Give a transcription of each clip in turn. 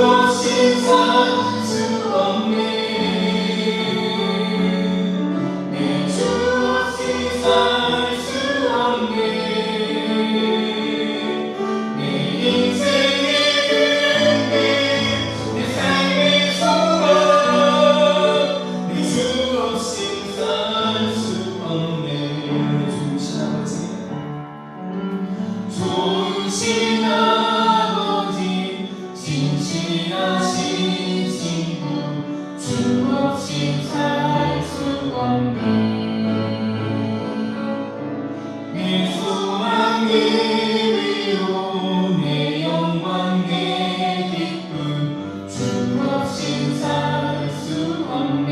없이 살 수 없네. 내 주 없이 살 수 없네. 내 인생의 근데 내 삶의 소망 내 주 없이 살 수 없네. 좋으신 아버지 진실하신 친구 주 없이 살 수 없네. 내 소망 내 위로 내 영광 내 기쁨 주 없이 살 수 없네.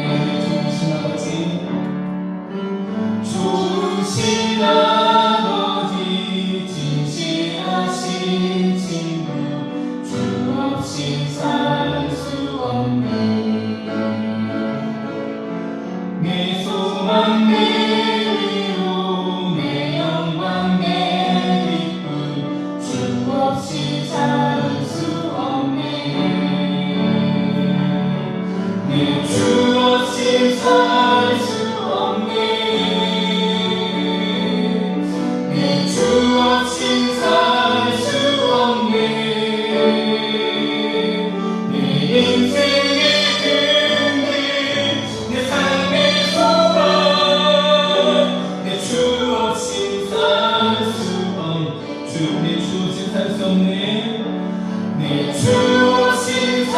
좋으신 아버지 진실하신 친구 주 없이 살 수 없네. 내 소망 내 위로 내 영광 내 기쁨 주 없이 살 수 없네. 내 주 없이 살 수 없네. 내 주 없이 살 수 없네. 내 인생의 근데 내 삶의 소망 내 주 없이 살 수 없네. 주 내 주 없이 살 수 없네. 내 주 없이 살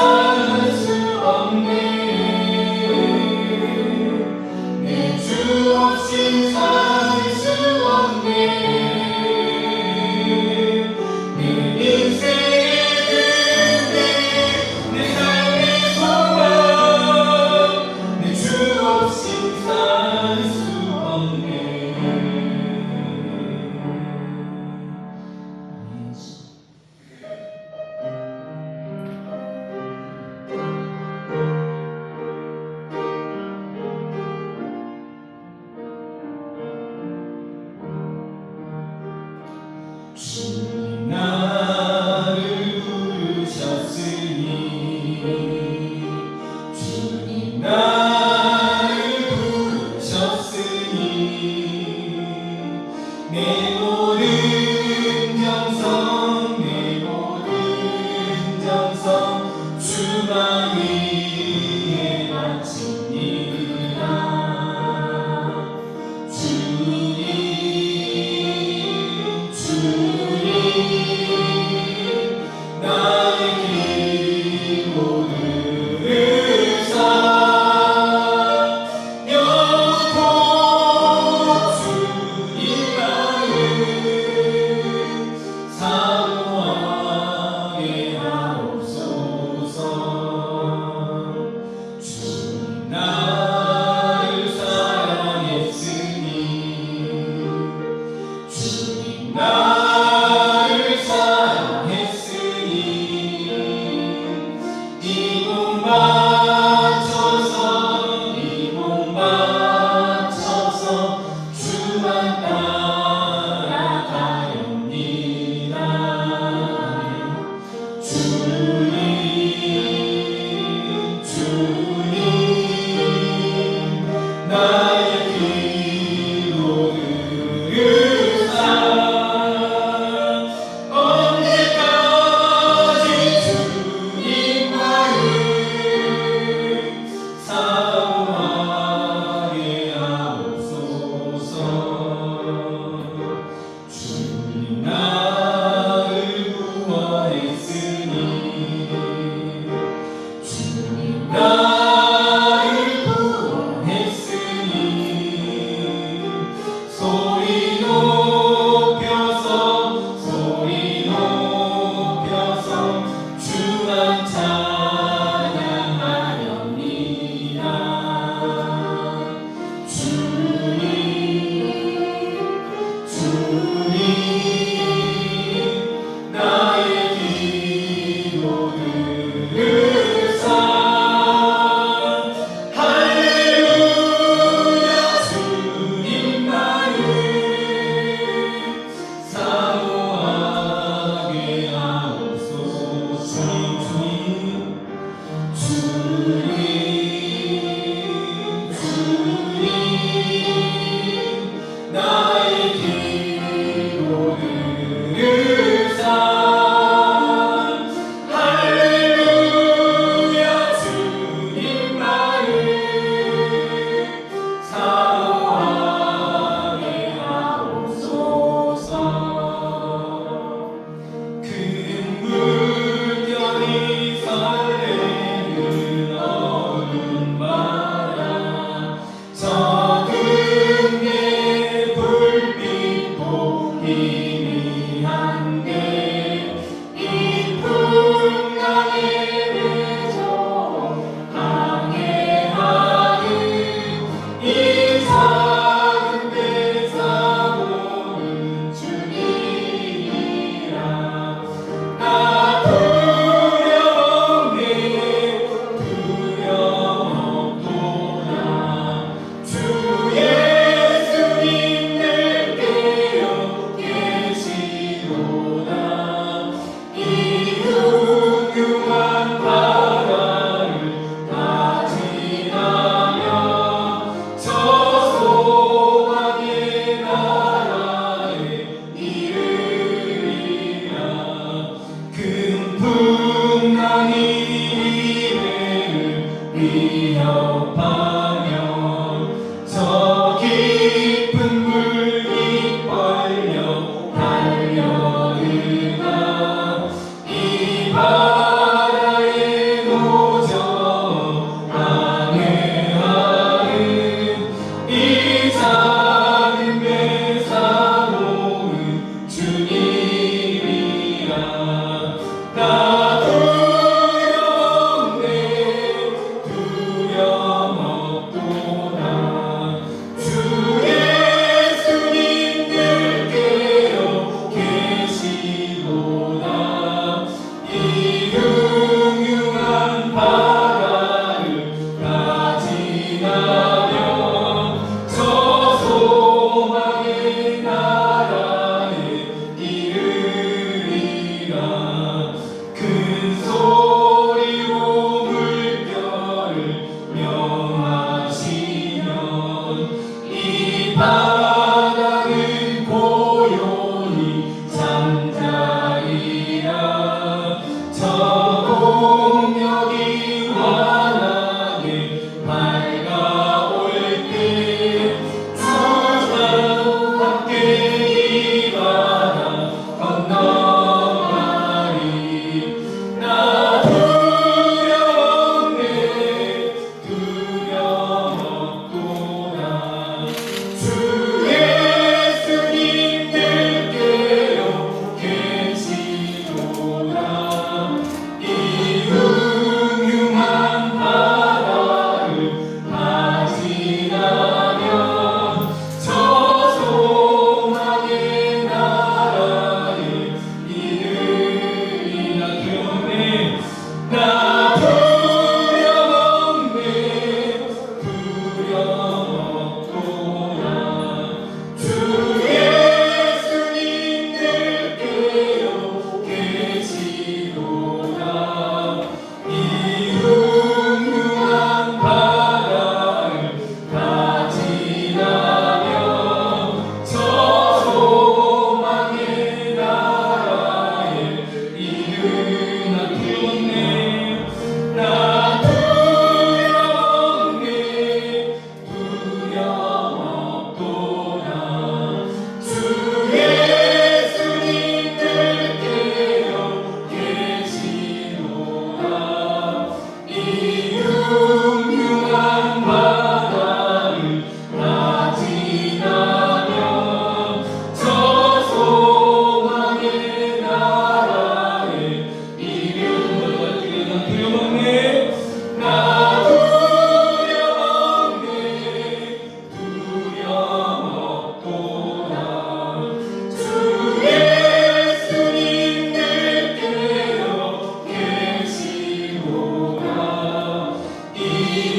수 없네. 내 주 없이 살 수 없네. 내 인생의 근데 내 삶의 소망 내 주 없이 살 수 없네. 주님 나를 부르셨으니 주님 나를 부르셨으니 내 모든 정성 내 모든 정성 주만 위해 바치니라. 주님 나의 길 모두를 사려고 주님 나를 사모하게 하옵소서. 주님 나를 사랑했으니 주님 나를 사랑했으니 이 몸 바쳐서 이 몸 바쳐서 주만 따라가렵니다. 주님 나의 길 모두를 언제까지 주님과의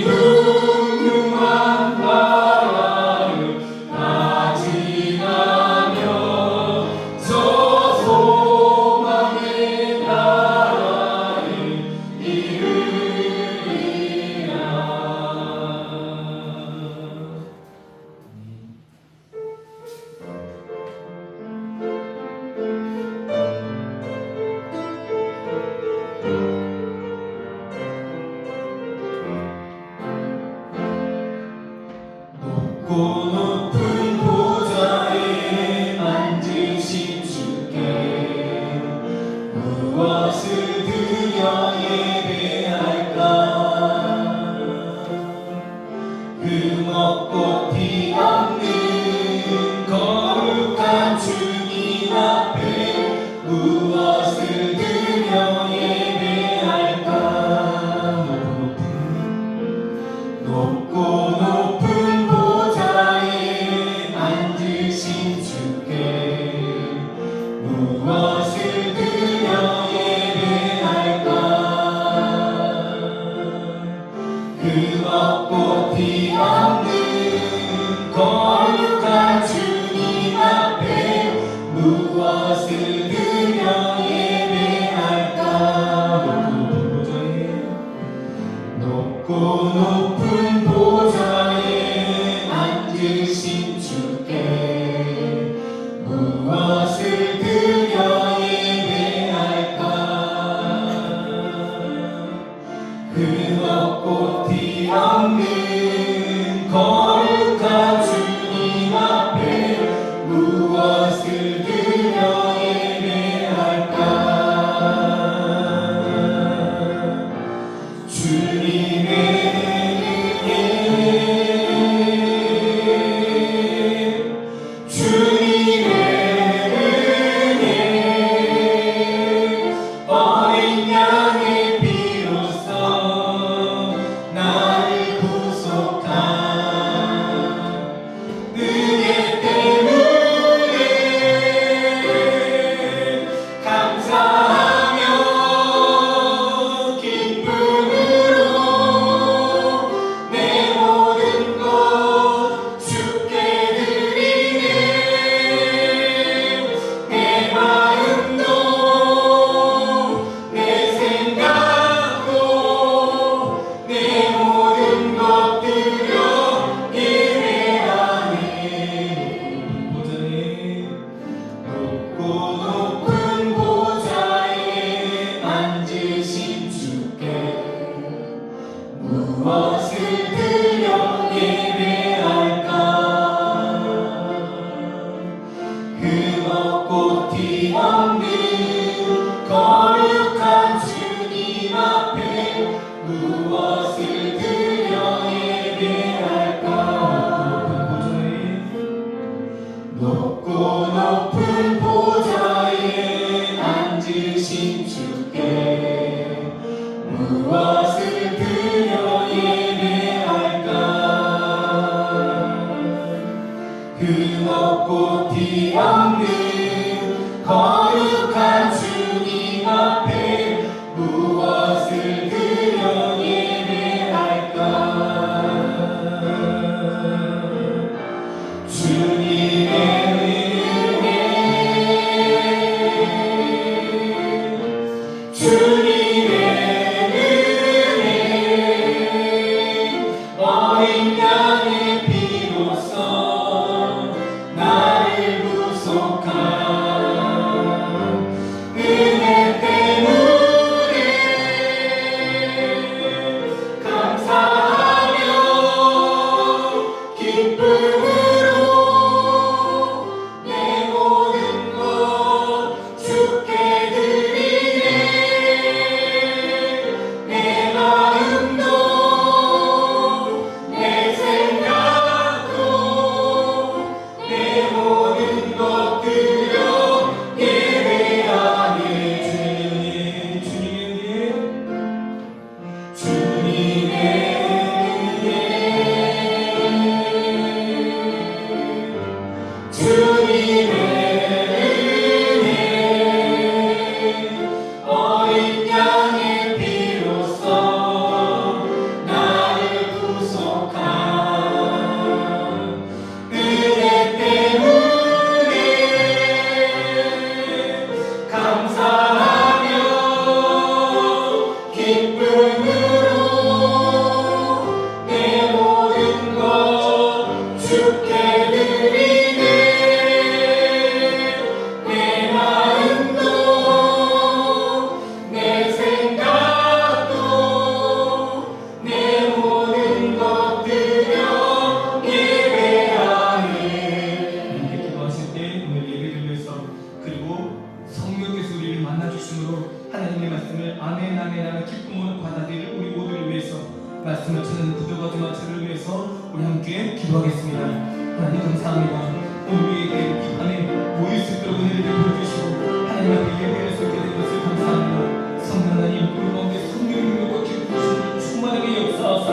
흉흉한 나라를 가지나며 저 소망의 나라를 이루리라. 높고 높은 보좌에 앉으신 주께 무엇을 드려 예배할까? 흠없고 피 없는 거룩한 주님 앞에 무엇을 드려 예배할까? 높고 높은 보좌에 앉으신 주께 무엇을 드려 예배할까? 흠없고 피 없는 거룩한 주님 앞에 무엇을 드려 예배할까? 높고 높은 보좌에 앉으신 주께 무엇을 드려 예배할까? 흠없고 피 없는 거룩한 주님 앞에 무엇을 드려 예배할까? 주님의 은혜, 주님의 은혜, 어린 양의 피로써 나를 구속한 은혜 때문에 감사하며 기쁨으로 내 모든 것 주께 드리네. 내 마음도 내 생각도 내 모든 것 드려 예배하네. 높고 높은 보좌에 앉으신 주께 무엇을 드려 예배할까? 흠없고 피 없는 거룩한 주님 앞에 무엇을 드려 예배할까? 높고 높은 보좌에 앉으신 주께 무엇을 드려 예배할까? 흠없고 피 없는 거룩한 주님 앞에 무엇을 드려 예배할까? 주님의 은혜, 주님의 은혜, 어린 양의 피로써 나를 구속한 말씀을 듣는 그들과 저를 위해서 우리 함께 기도하겠습니다. 하나님 감사합니다. 오늘 우리에게 이 밤에 모일 수 있도록 은혜를 베풀어주시고 하나님 앞에 예배할 수 있게 된 것을 감사합니다. 성령 하나님, 우리 가운데 성령의 능력과 기쁨을 충만하게 역사하사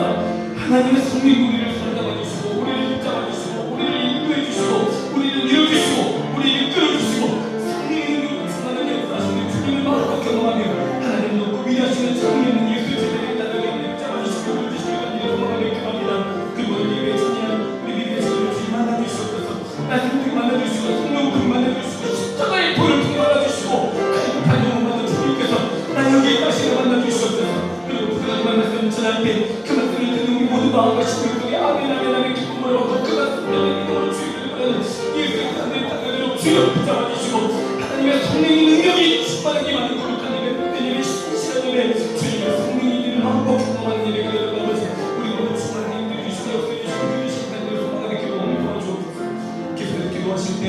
하나님의 성령 우리를 사랑해주시고 우리를 붙잡아주시고 우리를 인도해주시고 우리를 밀어주시고 우리를 끌어주시고 성령의 능력을 충만하게 역사하시는 주님을 마음껏 경험하며 하나님 놓고 위하시는 성령의 예수 제자를 따르게 붙잡아주시고 끌어주시고 간절히 소망하며 기도합니다. 그리고 우리 예배 찬양 우리 예배 제자를 주님 만나주시옵소서. 말씀 통해 만나주시고 성령 통해 만나주시고 십자가의 도를 통해 만나주시고 하나님 반영을 받은 주님께서 나 여기에 다시 만나주시옵소서. 그리고 그가 말씀 전할 때 그 말씀을 듣는 우리 모두 마음과 심을 통해 아멘 아멘 아멘 기쁨을 얻고 그 말씀을 믿음으로 주의를 바라는 예수의 하나님의 땅을 주여 붙잡아주시고 하나님의 성령의 능력이 충만하게 만든 거룩한 예배 신실한 예배 주님의 성령의 일을 마음껏 경험하는 예배가 되는 아버지 우리 모두 충만하게 인도해주시고 역사해주시고 그리시는 하나님을 소망하게 기도하며 도와주옵소서. 계속해서 기도하실 때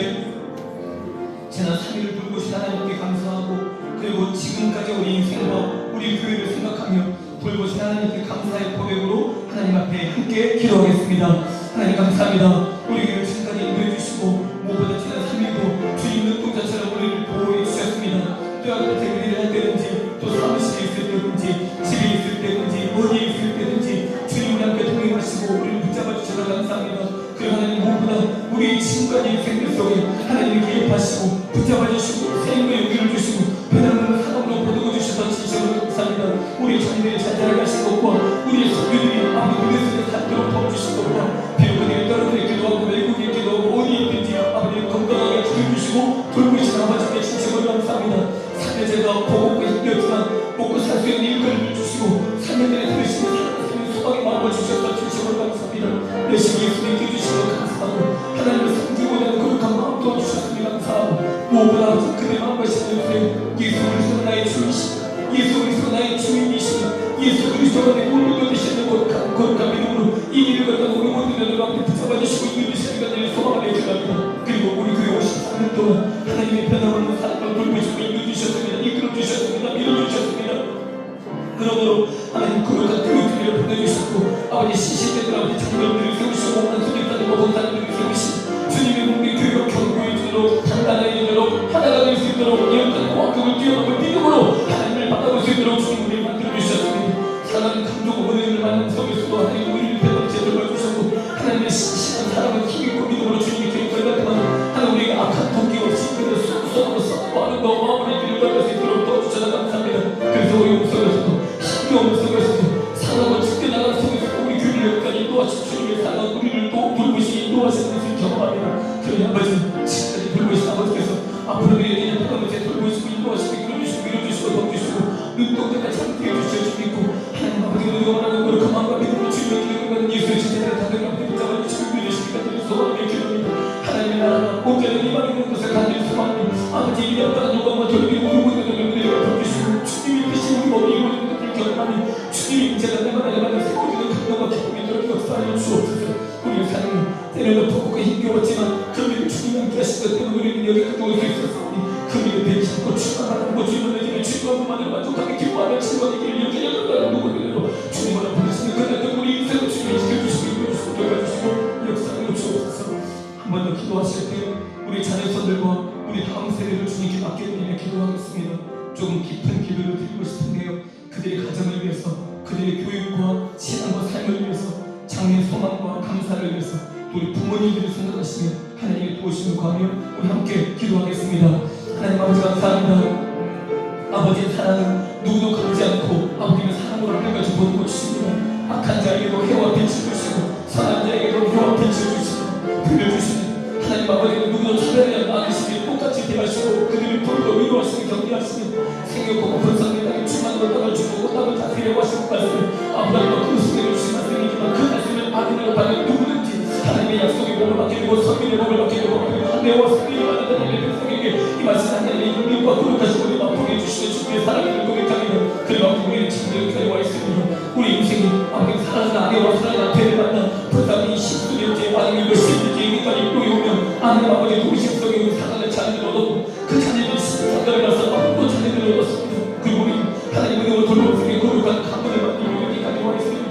지난 3일을 돌보신 하나님께 감사하고 그리고 지금까지 우리 인생과 우리 교회를 생각하며 돌보신 하나님께 감사의 고백으로 하나님 앞에 함께 기도하겠습니다. 하나님 감사합니다. 우리 교회를 지금까지 인도해 주시고 무엇보다 지난 3일도 주님 눈동자처럼 우리를 보호해 주셨습니다. 또한 대회를 할 때든지 또 사무실에 있을 때든지 집에 있을 때든지 어디에 있을 때든지 주님 우리 함께 동행하시고 우리를 붙잡아 주셔서 감사합니다. 그리고 하나님 무엇보다 우리 지금까지 인생들 속에 하나님을 개입하시고 붙잡아 주시고 생명의 용기를 주시고 배달하는 사람으로 보듬어 주셔서 진심으로 감사합니다. 우리 자녀들이 잔잔하게 하신 것과 우리의 성교들이 아버지 은혜 속에 살도록 도와주신 것과 비록 그들이 떨어져 기도하고 외국에 기도하고 어디에 있든지 아버지 건강하게 지켜주시고 돌보신 아버지께 진심으로 감사합니다. 사내제가 보고 힘들지만 먹고 살 수 있는 일거리를 주시고 사내들의 들으시는 살아있는 소망의 마음을 주셔서 진심으로 감사합니다. 내심 예수님 깨주시고 감사하고 하나님을 섬기고자 하는 거룩한 마음 도와주셨으니 감사하고 무엇보다 그의 마음과 신뢰하세요. 예수 그리스도 나의 주이시다. 예수 그리스도 나의 주인이시다. 예수 그리스도가 내 몸을 되시는 거룩한 믿음으로 이 길을 걷다 우리 모두를 앞에 붙잡아주시고 이루시는 것을 소망하며 기도합니다. 그리고 우리 교회 53년 동안 하나님의 변함없는 사랑을 돌보시고 인도주셨습니다. 이끌어주셨습니다. 밀어주셨습니다. 그러므로 하나님 거룩한 교육들을 보내주셨고 아버지 시시때들 아버지 장로들을 세우시고 만수객단들과 봉사들을 세우시고 주님의 몸의 교회가 견고해지도록 단단해지도록 하나가 될 수 있도록 예언과 왕국을 뛰어넘을 믿음으로 하나님을 받아볼 수 있도록 주님을 만들어주셨습니다. 사랑하는 감독과 은혜를 받는 속에서도 하나님 우리를 대단히 돌봐주셨고 하나님의 신실한 사랑을 힘있고 믿음으로 주님이 교육을 받지만 하나님 우리에게 악한 동기 없이 그들 속으로 썩고 하는 거 마음을 길을 받을 수 있도록 도와주셔서 감사합니다. 그래서 우리 속에서도 힘겨움 속에서도 사랑을 죽여나가는 속에서도 우리 교회를 여기까지 인도하신 주님의 사랑 우리를 또 돌보시기 인도하시는 것을 경험합니다. 그러니 아버지 지금까지 돌보신 아버지께서 앞으로 우리에게 하나님께 돌보시고 인도하시고 이끌어주시고 밀어주시고 덮주시고 눈동자가 참게 해주실 수 있고 하나님 아버지 우리가 원하는 거룩한 마음과 믿음으로 주님의 기름을 받는 예수의 제자들의 다들 앞에 붙잡아주시고 밀어주시기까지 소원하며 기도합니다. 하나님의 나라가 온전히 이방인의 것을 간절히 소망하며 아버지 이 양다른 영광과 돌비고 우리 모두를 은혜를 덮주시고 주님이 크신 우리 몸이 이루어지는 것을 경험하며 주님이 인제가 내가 내가 세워주는 감동과 기쁨이 들어 역사하여 주옵소서. 우리의 삶은 때로는 벅고 힘겨웠지만 그 믿음 주님이 함께 하신 것 때문에 우리는 여기까지 올 수 있었으니 그 믿음 배치 않고 출발하는 것 주님을 내지는 주님과 그만을 만족하게 기뻐하며 즐거운 길을 여기 열렸다는 누구들로 주님을 부르시는 그날도 우리 인생을 주님이 지켜주시고 이끌어주시고 돌봐주시고 역사하여 주옵소서. 한 번 더 기도하실 때 우리 자녀선들과 우리 다음 세대를 주님께 맡겨드리며 기도하겠습니다. 조금 깊은 기도를 드리고 싶은데요. 그들의 가정을 위해서 그들의 교육과 신앙과 삶을 위해서 장래의 소망과 감사를 위해서 또 우리 부모님들을 생각하시며 하나님의 도우심을 구하며 우리 함께 기도하겠습니다. 하나님 아버지 감사합니다. 아버지의 사랑은 누구도 갚지 않고 아버지의 사랑으로 하늘까지 보는 것이십니다. 악한 자에게도 해와 빛을 주시고 선한 자에게도 해와 빛을 주시고 빌려주시니 하나님 아버지는 누구도 차별하지 않으시니 똑같이 대하시고 그들을 돌고 위로하시고 격려하시니 생겼고 높은 산의 땅에 충만으로 땅을 주고 땅을 다스리려고 하시는 말씀 아브라함과 그 속에 주신 말씀이지만 그 말씀을 받으려고 받는 누구든지 하나님의 약속의 몸을 맡기고 선민의 몸을 맡기고 내와 승리를 받는 하나님의 백성에게 이 말씀 하나님의 능력과 거룩하신 우리 맛보게 해주시는 주님의 사랑을 고백하며 그리고 우리는 지금 여기까지 와 있습니다. 우리 인생이 아버지 사랑하는 아내와 사랑하는 아내를 만나 불쌍히 10수년째 아니면 몇십 년째 여기까지 놓여오면 하나님 아버지 도심 속에 우리 사랑하는 자녀를 얻었고 그 자녀들이 상가를 가서 아무도 자녀들을 얻었습니다. 그리고 우리 하나님 은혜로 돌보시는 거룩한 감동을 받는 여기까지 와 있습니다.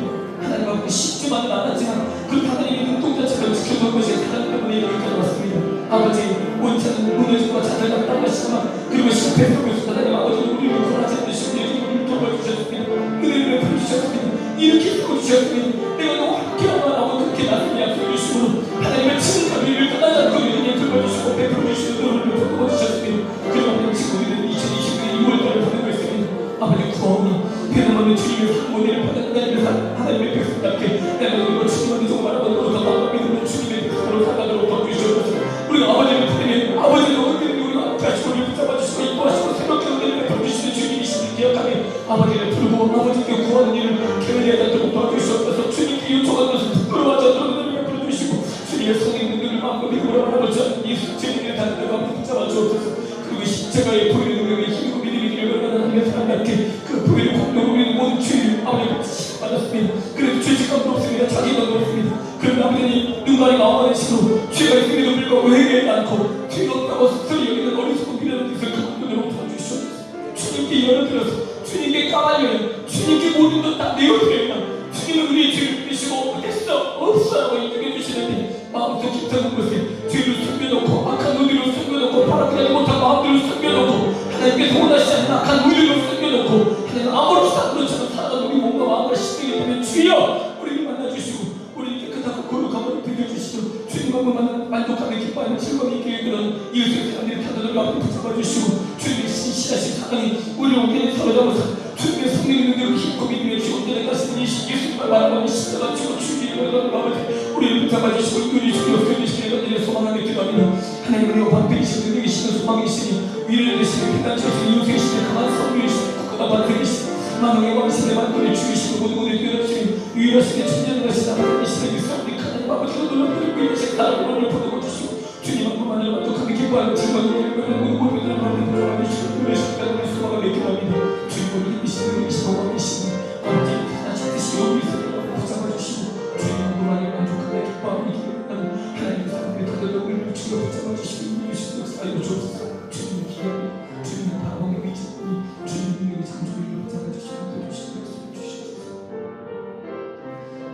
이렇게 세워주셨으니 내가 너와 함께하면 하고 그렇게 나를 약속해 주시고 하나님의 친구가 우리를 떠나지 않고 우리에게 돌봐주시고 베풀어 주시는 은혜를 베풀어 주셨으니 그런 지금 우리는 2020년 2월달을 보내고 있습니다. 아버지 구원이 배달하는 주님의 모델을 받아들이는 하나님의 백성답게 내가 너희가 주님한테 정말 아버지로 더 마음을 믿는 주님의 백성으로 살아가도록 도와주시옵소서. 우리가 아버지를 부르면 아버지를 얻으면 우리가 앞에 하시고 우리를 붙잡아주시고 이뻐하시고 새롭게 은혜를 베풀어주시는 주님이시는 기억하며 아버지를 부르고 아버지께 구하는 일을 게을리하지 않도록 도와주시옵소서. 주님께 요청하는 것을 부끄러워하지 않도록 은혜를 베풀어주시고 주님의 성인 능력을 마음껏 믿음으로 바라보지 않는 예수 주님의 단단과 붙잡아 주옵소서. 그리고 십자가의 보이는 능력의 힘이고 믿음의 길을 걸어가는 하나님의 사람답게 그 보이는 공동으로 우리는 모든 죄를 아버지께 받았습니다. 그래도 죄책감도 없습니다. 자기감도 없습니다. 그러나 아버지님 눈가리가 아무런 식으로 죄가 있음에도 불구하고 회개하지 않고 죄가 없다고 스스로 여기는 어리석은 미련한 뜻을 그 공동으로 도와주시옵소서. 주님께 열어드려서 주님께 까발려요. 주님께 모든 것 다 내어드려요. 주님은 우리의 죄를 믿으시고 됐어 없어라고 인정해 주시는데 마음속 깊은 곳에 죄를 숨겨놓고 악한 의리로 숨겨놓고 바라지 못한 마음들을 숨겨놓고 하나님께서 원하시지 않는 악한 의리로 숨겨놓고 하나님 아무렇지도 않은 것처럼 살아가는 우리 몸과 마음을 신뢰하게 되면 주여 우리를 만나주시고 우리를 깨끗하고 거룩함을 드려주시고 주님하고만 만족하며 기뻐하는 즐거움이 있게 그런 이웃의 사람들의 타도를 앞에 붙잡아주시고 주님의 신실하신 사랑이 우리를 온전히 사로잡아서 주님의 성령의 능력을 힘고 믿음에 주원되는 것은 예수님을 말하는 십자가 지고 주님을 아버지 우리를 붙잡아주시고 이끌이 주시고 교리시키는 것들을 소망하게 기도합니다. 하나님은 여호와 되시는 능력이시는 소망이시니 위를 내시는 피난처에서 이웃이시는 강한 성령이시는 국가가 반석이시니 만왕의 왕신의 만돌의 주이시고 모든 것을 뛰어나시니 유일하시게 천재는 것이다 하나님이시는 유사우리 하나님 아버지가 놀랍도록 위하신 나라를 보내고 주시고 주님만큼만을 만족하며 기뻐하는 즐거움을 모든 모든 하나님을 만드시고 그러시는 것을 소망하게 기도합니다. 주님을 이기시는 이시고 왕이시니 아버지 하나님 뜻이 여기 있으면 붙잡아주시고 주님만큼만을 만족하며 기뻐하며 기도하는 하나님의 사랑의 다들 우리를 주여 붙잡아주시고 이기시는 것을 알고 주옵소서. 주님의 기억이 주님의 바람의 위치니 주님의 능력이 창조를 붙잡아주시고 도와주시는 것을 주시옵소서.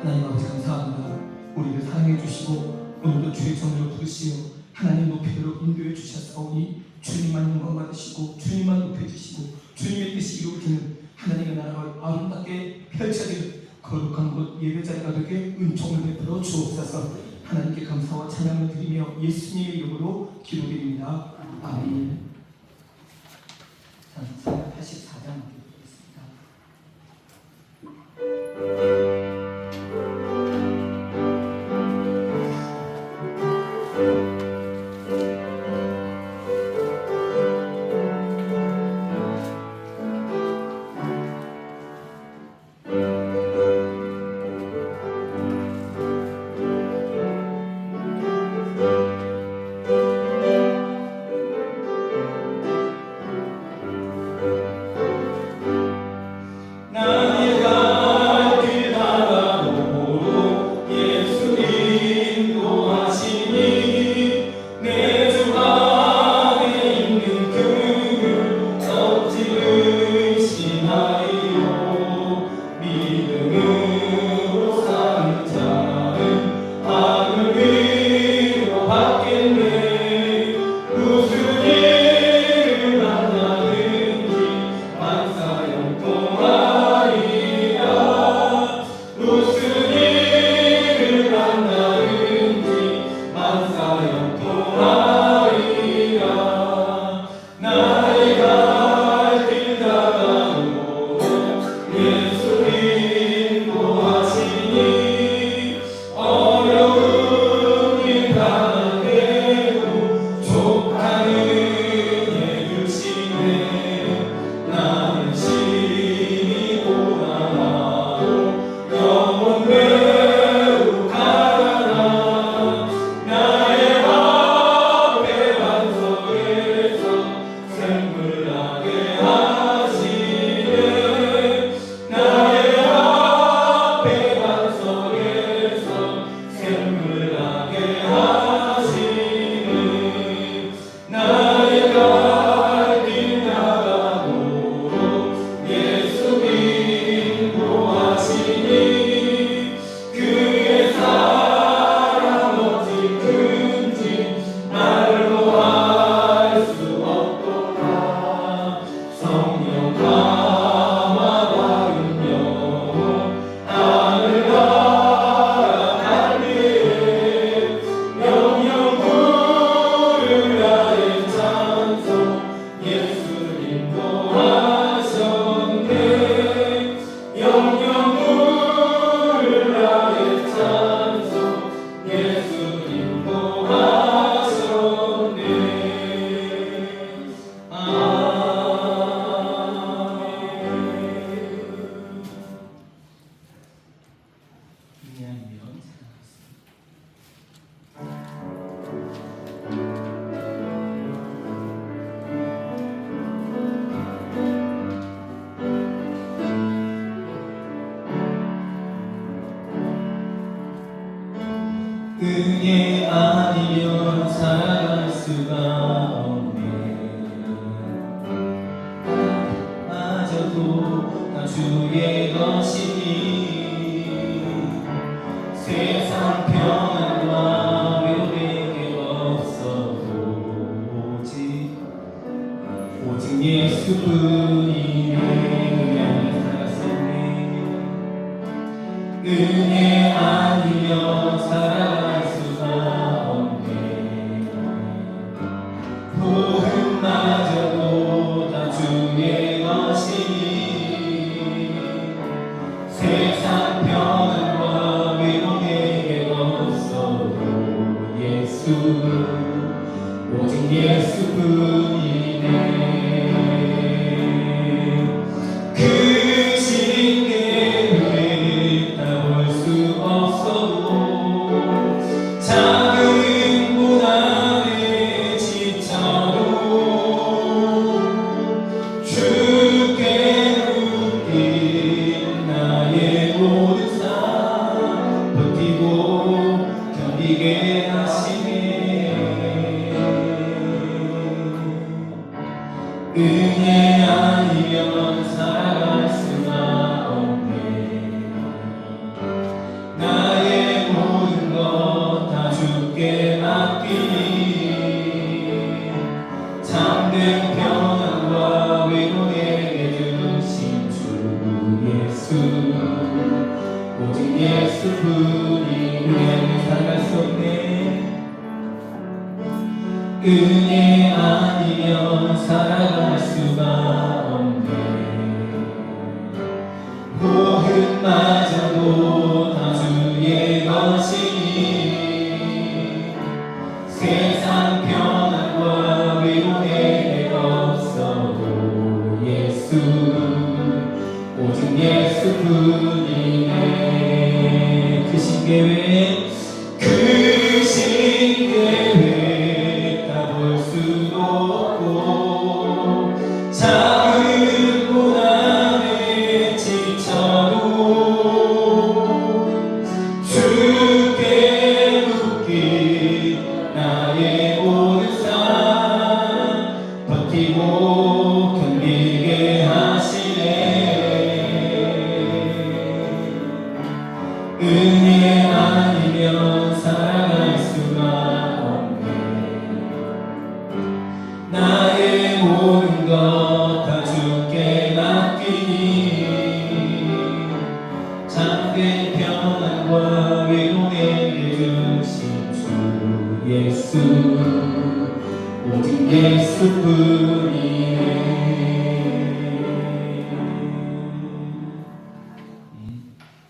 하나님 아버지 감사합니다. 우리를 사랑해 주시고 오늘도 주의 정을 부르시며 하나님 높이대로 인도해 주셨사오니 주님만 영광 받으시고 주님만 높여주시고 주님의 뜻이 이루어지는 하나님의 나라가 아름답게 펼쳐지는 거룩한 곳 예배자리가 되게 은총을 베풀어 주옵소서. 하나님께 감사와 찬양을 드리며 예수님의 이름으로 기도드립니다. 아멘. 84장 드리겠습니다. 나의 갈 은혜 아니면 살아가겠습니다. 은혜 아니면 살아갈 수가 없네. 마저도 다 주의 것이니 세상 평안과 외로움이 없어도 오직 예수뿐이 은혜를 살았었네. 은혜 아니면 살아갈 수가 없네. 복음마저도 다 주의 것이니 세상 평안과 위로 내게 없어도 오직 예수뿐이네. 그 신계를 다 볼 수 없어도 작은 고난에 지쳐도 주께 묶인 나의 모든 삶 버티고 견디게 하시네. 은혜 아니면 살아갈 수가 없네. 나의 모든 것 다 주께 맡기니 참된 평안과 위로 내게 주신 주 예수 오직 예수뿐이 은혜를 살아갈 수 없네. 은혜 아니면 살아갈 수가 없네. 복음마저도 다 주의 것이니 세상 평안과 위로 내게 없어도 오직 예수뿐이네. 그 신계획 다 볼 수도 없고 작은 고난에 지쳐도 주께 묶인 나의 모든 삶 버티고 견디게 하시네. 은혜 아니면 살아갈 수가 없네. 나의 모든 것 다 주께 맡기니 참된 평안과 위로 내게 주신 주 예수 오직 예수뿐이네.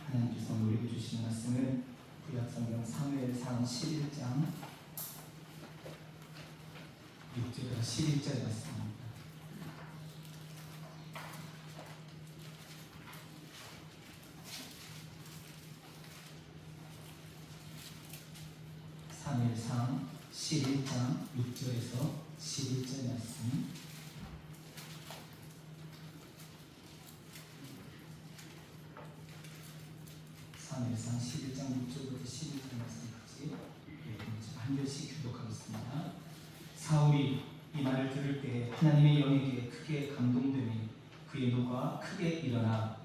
하나님께서 우리에게 주신 말씀을 구약성경 사무엘상 11장 6절과 11절 말씀입니다. 사무엘상 11장 6절에서 11절 말씀. 사무엘상 11장 6절부터 11절 말씀까지 한 절씩 교독하겠습니다. 사울이 이 말을 들을 때 하나님의 영에게 크게 감동되니 그의 노가 크게 일어나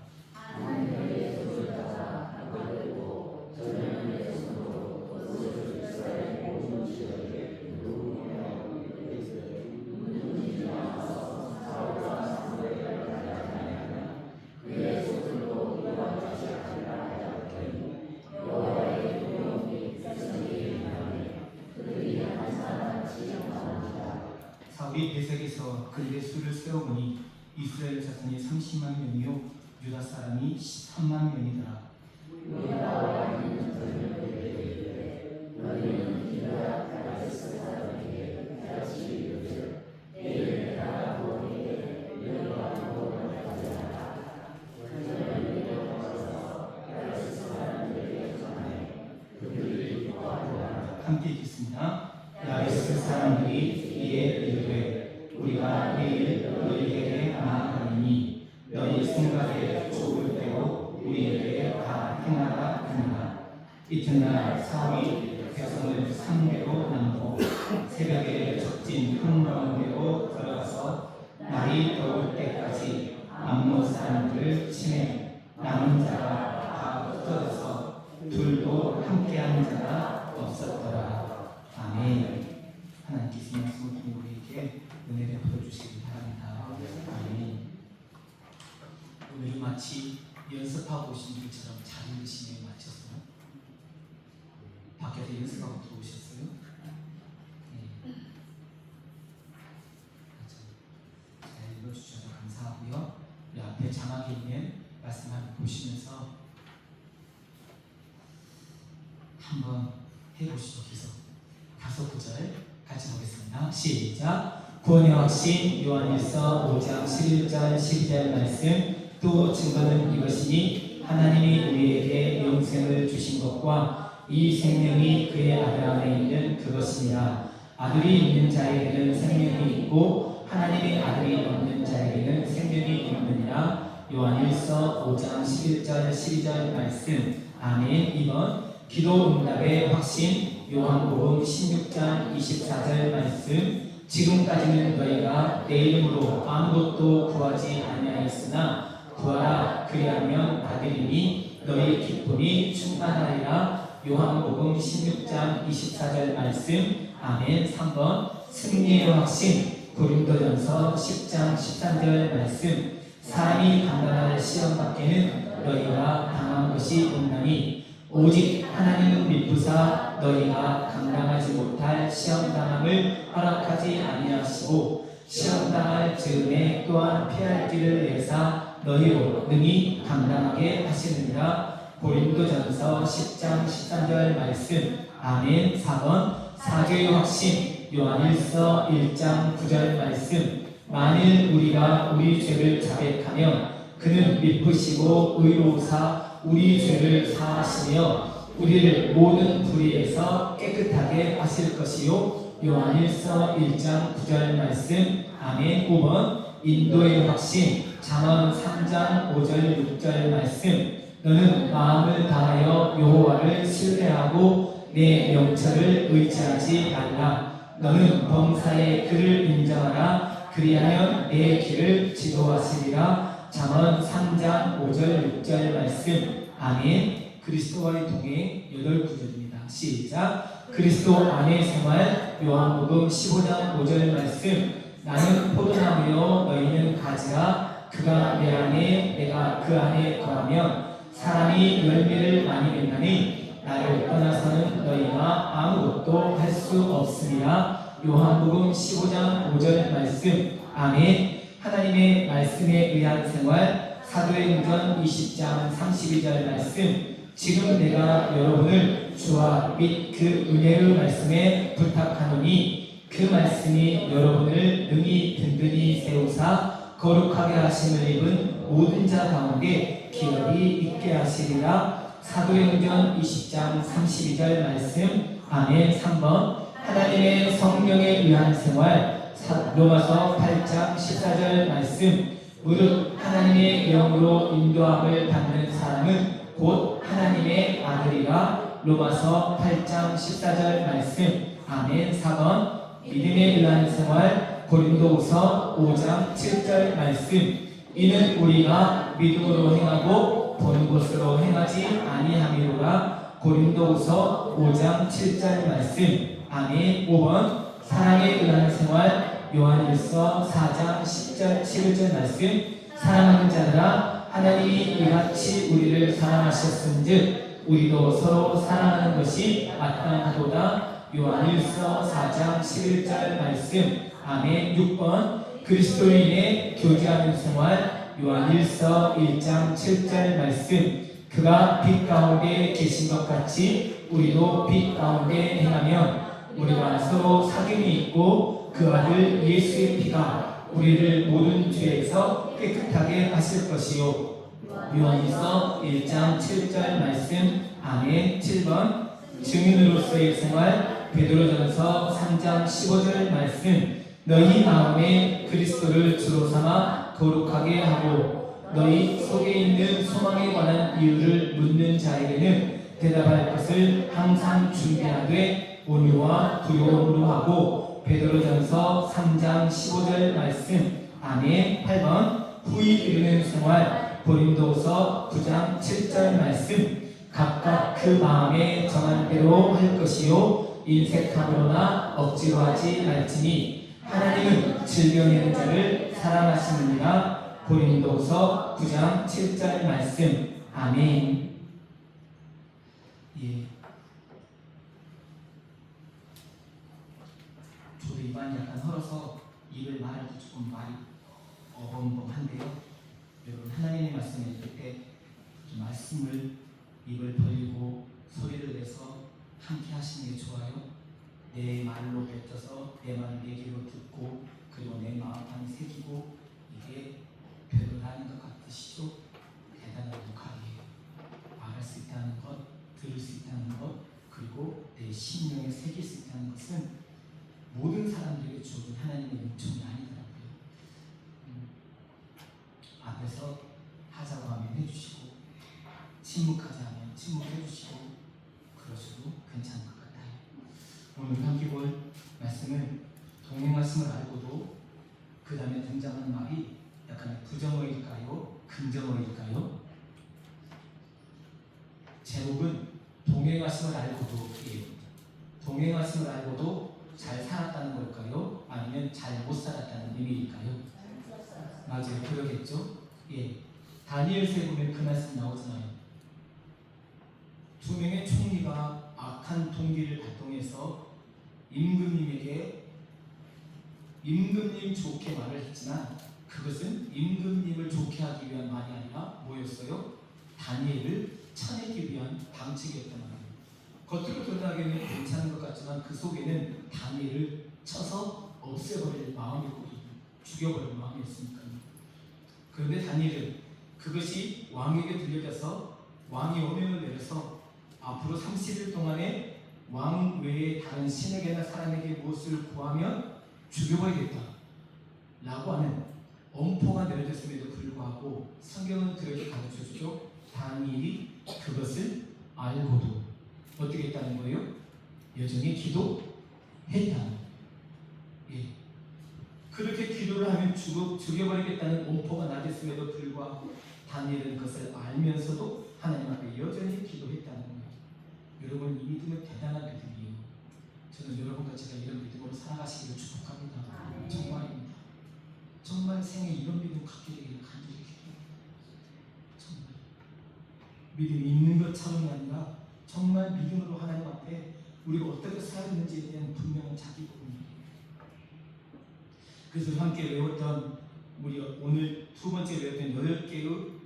사울이 베색에서 그들의 수를 세어보니 이스라엘 자손이 30만 명이요 유다 사람이 3만 명이더라. 함께 읽겠습니다. 야베스 사람들이 이에 이르되 우리가 내일 너희에게 나아가리니 너희 생각에 좁을 대로 우리에게 다 행하라 하니라. 이튿날 사울이 백성을 상계로 나누고 새벽에 적진 큰 가운데로 들어가서 날이 더울 때까지 암몬 사람들을 치매 남은 자가 다 흩어져서 둘도 함께하는 자가 없었더라. 아멘. 하나님께서 이 말씀을 통해 우리에게 은혜를 베풀어주시기 바랍니다. 아멘. 오늘은 마치 연습하고 오신 분처럼 잘 읽으시며 마쳤어요. 밖에서 연습하고 들어오셨어요? 네. 잘 읽어주셔서 감사하고요. 우리 앞에 자막에 있는 말씀 한번 보시면서 한번 해보시죠. 계속 5구절 같이 보겠습니다. 시작. 구원의 확신 요한일서 5장 11절 12절 말씀. 또 증거는 이것이니 하나님이 우리에게 영생을 주신 것과 이 생명이 그의 아들 안에 있는 그것이니라. 아들이 있는 자에게는 생명이 있고 하나님의 아들이 없는 자에게는 생명이 없느니라. 요한일서 5장 11절 12절 말씀. 아멘. 2번 기도 응답의 확신 요한복음 16장 24절 말씀. 지금까지는 너희가 내 이름으로 아무것도 구하지 아니하였으나 구하라 그리하면 받으리니 너희 기쁨이 충만하리라. 요한복음 16장 24절 말씀. 아멘. 3번 승리의 확신 고린도전서 10장 13절 말씀. 사람이 감당할 시험 밖에는 너희가 당한 것이 없나니 오직 하나님은 미쁘사 너희가 감당하지 못할 시험당함을 허락하지 아니하시고 시험당할 즈음에 또한 피할 길을 내사 너희로 능히 감당하게 하시느니라. 고린도전서 10장 13절 말씀. 아멘. 4번 사죄의 확신 요한일서 1장 9절 말씀. 만일 우리가 우리 죄를 자백하면 그는 미쁘시고 의로우사 우리 죄를 사하시며 우리를 모든 불의에서 깨끗하게 하실 것이요. 요한일서 1장 9절 말씀. 아멘. 5번 인도의 확신 잠언 3장 5절 6절 말씀. 너는 마음을 다하여 여호와를 신뢰하고 내 명철을 의지하지 말라. 너는 범사의 그를 인정하라. 그리하면 내 길을 지도하시리라. 잠언 3장 5절 6절 말씀. 아멘. 그리스도와의 동행 8구절입니다. 시작. 그리스도 안의 생활 요한복음 15장 5절 말씀. 나는 포도나무요 너희는 가지라. 그가 내 안에 내가 그 안에 거하면 사람이 열매를 많이 맺나니 나를 떠나서는 너희가 아무것도 할 수 없으리라. 요한복음 15장 5절 말씀. 아멘. 하나님의 말씀에 의한 생활 사도행전 20장 32절 말씀. 지금 내가 여러분을 주와 및 그 은혜의 말씀에 부탁하노니 그 말씀이 여러분을 능히 든든히 세우사 거룩하게 하심을 입은 모든 자 가운데 기업이 있게 하시리라. 사도행전 20장 32절 말씀. 아멘. 3번 하나님의 성령에 의한 생활 로마서 8장 14절 말씀. 무릇 하나님의 영으로 인도함을 받는 사람은 곧 하나님의 아들이라. 로마서 8장 14절 말씀. 아멘. 4번 믿음에 의한 생활 고린도후서 5장 7절 말씀. 이는 우리가 믿음으로 행하고 보는 것으로 행하지 아니함이로라. 고린도후서 5장 7절 말씀. 아멘. 5번 사랑에 의한 생활 요한일서 4장 10절 11절 말씀. 사랑하는 자들아 하나님이 이같이 우리를 사랑하셨은즉 우리도 서로 사랑하는 것이 마땅하도다. 요한일서 4장 11절 말씀. 아멘. 6번 그리스도인의 교제하는 생활 요한일서 1장 7절 말씀. 그가 빛 가운데 계신 것 같이 우리도 빛 가운데 행하면 우리가 서로 사귐이 있고 그 아들 예수의 피가 우리를 모든 죄에서 깨끗하게 하실 것이요. 요한일서 1장 7절 말씀. 아멘. 7번 증인으로서의 생활 베드로전서 3장 15절 말씀. 너희 마음에 그리스도를 주로 삼아 거룩하게 하고 너희 속에 있는 소망에 관한 이유를 묻는 자에게는 대답할 것을 항상 준비하되 온유와 두려움으로 하고. 베드로전서 3장 15절 말씀. 아멘. 8번 후히 이르는 생활. 고린도서 9장 7절 말씀. 각각 그 마음에 정한 대로 할 것이요 인색함으로나 억지로 하지 말지니 하나님은 즐겨내는 자를 사랑하시느니라. 고린도서 9장 7절 말씀. 아멘. 예. 저도 입안이 약간 헐어서 입을 말할 때 조금 말이 어벙벙한데요. 여러분 하나님의 말씀을 읽을 때 말씀을 입을 벌리고 소리를 내서 함께 하시는 게 좋아요. 내 말로 뱉어서 내 말을 내 귀로 듣고 그리고 내 마음 안에 새기고 이게 별을 하는 것 같으시죠? 대단한 역할이에요. 말할 수 있다는 것, 들을 수 있다는 것, 그리고 내 심령에 새길 수 있다는 것은 모든 사람들에게 주어진 하나님의 은총이 아니더라고요. 앞에서 하자고 하면 해주시고 침묵하자 하면 침묵해주시고 그러셔도 괜찮을 것 같아요. 오늘 함께 볼 말씀은 동행하심을 알고도 그 다음에 등장하는 말이 약간 부정어일까요? 긍정어일까요? 제목은 동행하심을 알고도 이에요. 동행하심을 알고도 잘 살았다는 걸까요? 아니면 잘 못 살았다는 의미일까요? 맞아요. 그러겠죠? 예. 다니엘서에 보면 그 말씀 나오잖아요. 두 명의 총리가 악한 동기를 발동해서 임금님에게 임금님 좋게 말을 했지만 그것은 임금님을 좋게 하기 위한 말이 아니라 뭐였어요? 다니엘을 쳐내기 위한 방책이었단 말이에요. 겉으로 드러나기에는 괜찮은 것 같지만 그 속에는 다니엘을 쳐서 없애버릴 마음이거든요. 죽여버릴 마음이었으니까요. 그런데 다니엘은 그것이 왕에게 들려져서 왕이 어명을 내려서 앞으로 30일 동안에 왕 외에 다른 신에게나 사람에게 무엇을 구하면 죽여버리겠다 라고 하는 엄포가 내려졌음에도 불구하고 성경은 그렇게 가르쳐주죠. 다니엘이 그것을 알고도 어떻게 했다는 거예요? 여전히 기도했다는. 예. 그렇게 기도를 하면 죽여버리겠다는 엄포가 낮았음에도 불구하고 다니엘은 그것을 알면서도 하나님 앞에 여전히 기도했다는 거예요. 여러분 이 믿음은 대단한 믿음이에요. 저는 여러분과 제가 이런 믿음으로 살아가시기를 축복합니다. 정말입니다. 정말 생에 이런 믿음 갖게 되기를 간절히 기도합니다. 정말 믿음이 있는 것처럼이 아니라 정말 믿음으로 하나님 앞에 우리가 어떻게 살았는지에 대한 분명한 자기 부분이에요. 그래서 함께 외웠던 우리 오늘 두 번째 외웠던 8개의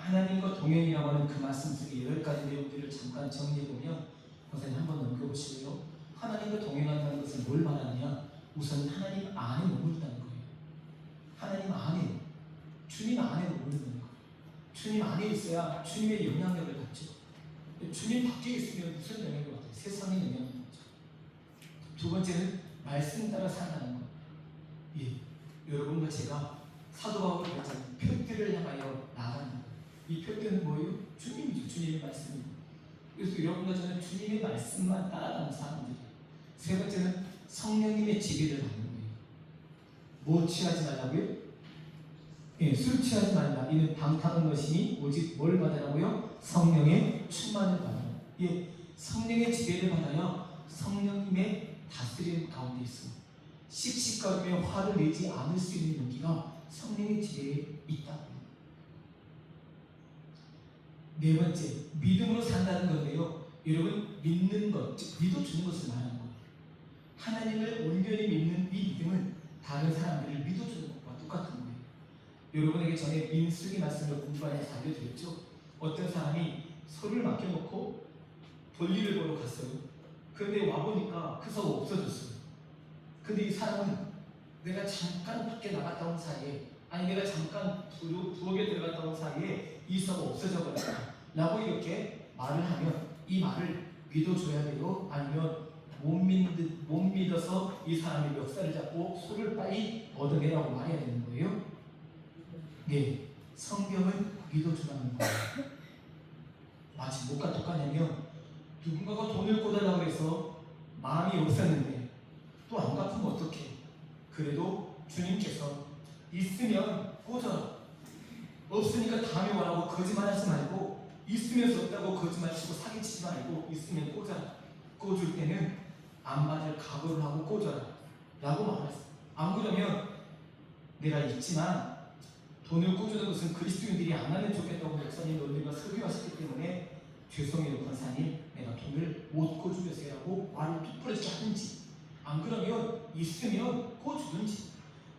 하나님과 동행이라고 하는 그 말씀 속에 10가지 내용들을 잠깐 정리해보면 선생님 한번 넘겨보시고요. 하나님과 동행한다는 것은 뭘 말하느냐? 우선 하나님 안에 머무른다는 거예요. 하나님 안에, 주님 안에 머무른다는 거예요. 주님 안에 있어야 주님의 영향력을 받죠. 주님 밖에 있으면 무슨 영향력을 받아요? 세상의 영향력을 받죠. 두 번째는 말씀 따라 살아가는 거예요. 예, 여러분과 제가 사도 바울이 그랬잖아요. 표들을 향하여 나가는 거예요. 이 표들은 뭐예요? 주님이죠. 주님의 말씀이에요. 그래서 여러분과 저는 주님의 말씀만 따라가는 사람들이에요. 세 번째는 성령님의 지배를 받는 거예요. 뭐 취하지 말라고요? 예, 술 취하지 말라. 이는 방탕한 것이니 오직 뭘 받으라고요? 성령의 충만을 받아요. 예, 성령의 지배를 받아야 성령님의 다스림 가운데 있어요. 씩씩거리며 화를 내지 않을 수 있는 용기가 성령의 지배에 있다. 네 번째, 믿음으로 산다는 건데요. 여러분, 믿는 것, 즉 믿어주는 것을 말하는 거예요. 하나님을 온전히 믿는 이 믿음은 다른 사람들을 믿어주는 것과 똑같은 거예요. 여러분에게 전에 민수기 말씀을 공부하면서 알려드렸죠. 어떤 사람이 소를 맡겨놓고 볼일을 보러 갔어요. 그런데 와보니까 그 소가 없어졌어요. 근데 이 사람은 내가 잠깐 밖에 나갔다 온 사이에, 아니 내가 잠깐 부엌에 들어갔다 온 사이에 이 소가 없어져 버렸다 라고 이렇게 말을 하면 이 말을 믿어줘야 돼요? 아니면 못 믿어서 이 사람의 멱살을 잡고 소를 빨리 얻어내라고 말해야 되는 거예요? 네, 성경은 믿어주라는 거예요. 마치 뭐가 똑같냐면 누군가가 돈을 꿔달라고 해서 마음이 없었는데 또 안 갚으면 어떡해? 그래도 주님께서 있으면 꽂아라. 없으니까 다음에 와라고 거짓말하지 말고, 있으면서 없다고 거짓말치고 사기치지 말고 있으면 꽂아라. 꽂을 때는 안 받을 각오를 하고 꽂아라 라고 말했어요. 안 그러면 내가 있지만 돈을 꽂는 것은 그리스도인들이 안 하면 좋겠다고 목사님 논리가 설교하셨기 때문에 죄송해요 권사님, 내가 돈을 못 꽂으면서라고 말을 뚝 부러지게 하든지, 안 그러면 있으면 꽂주든지,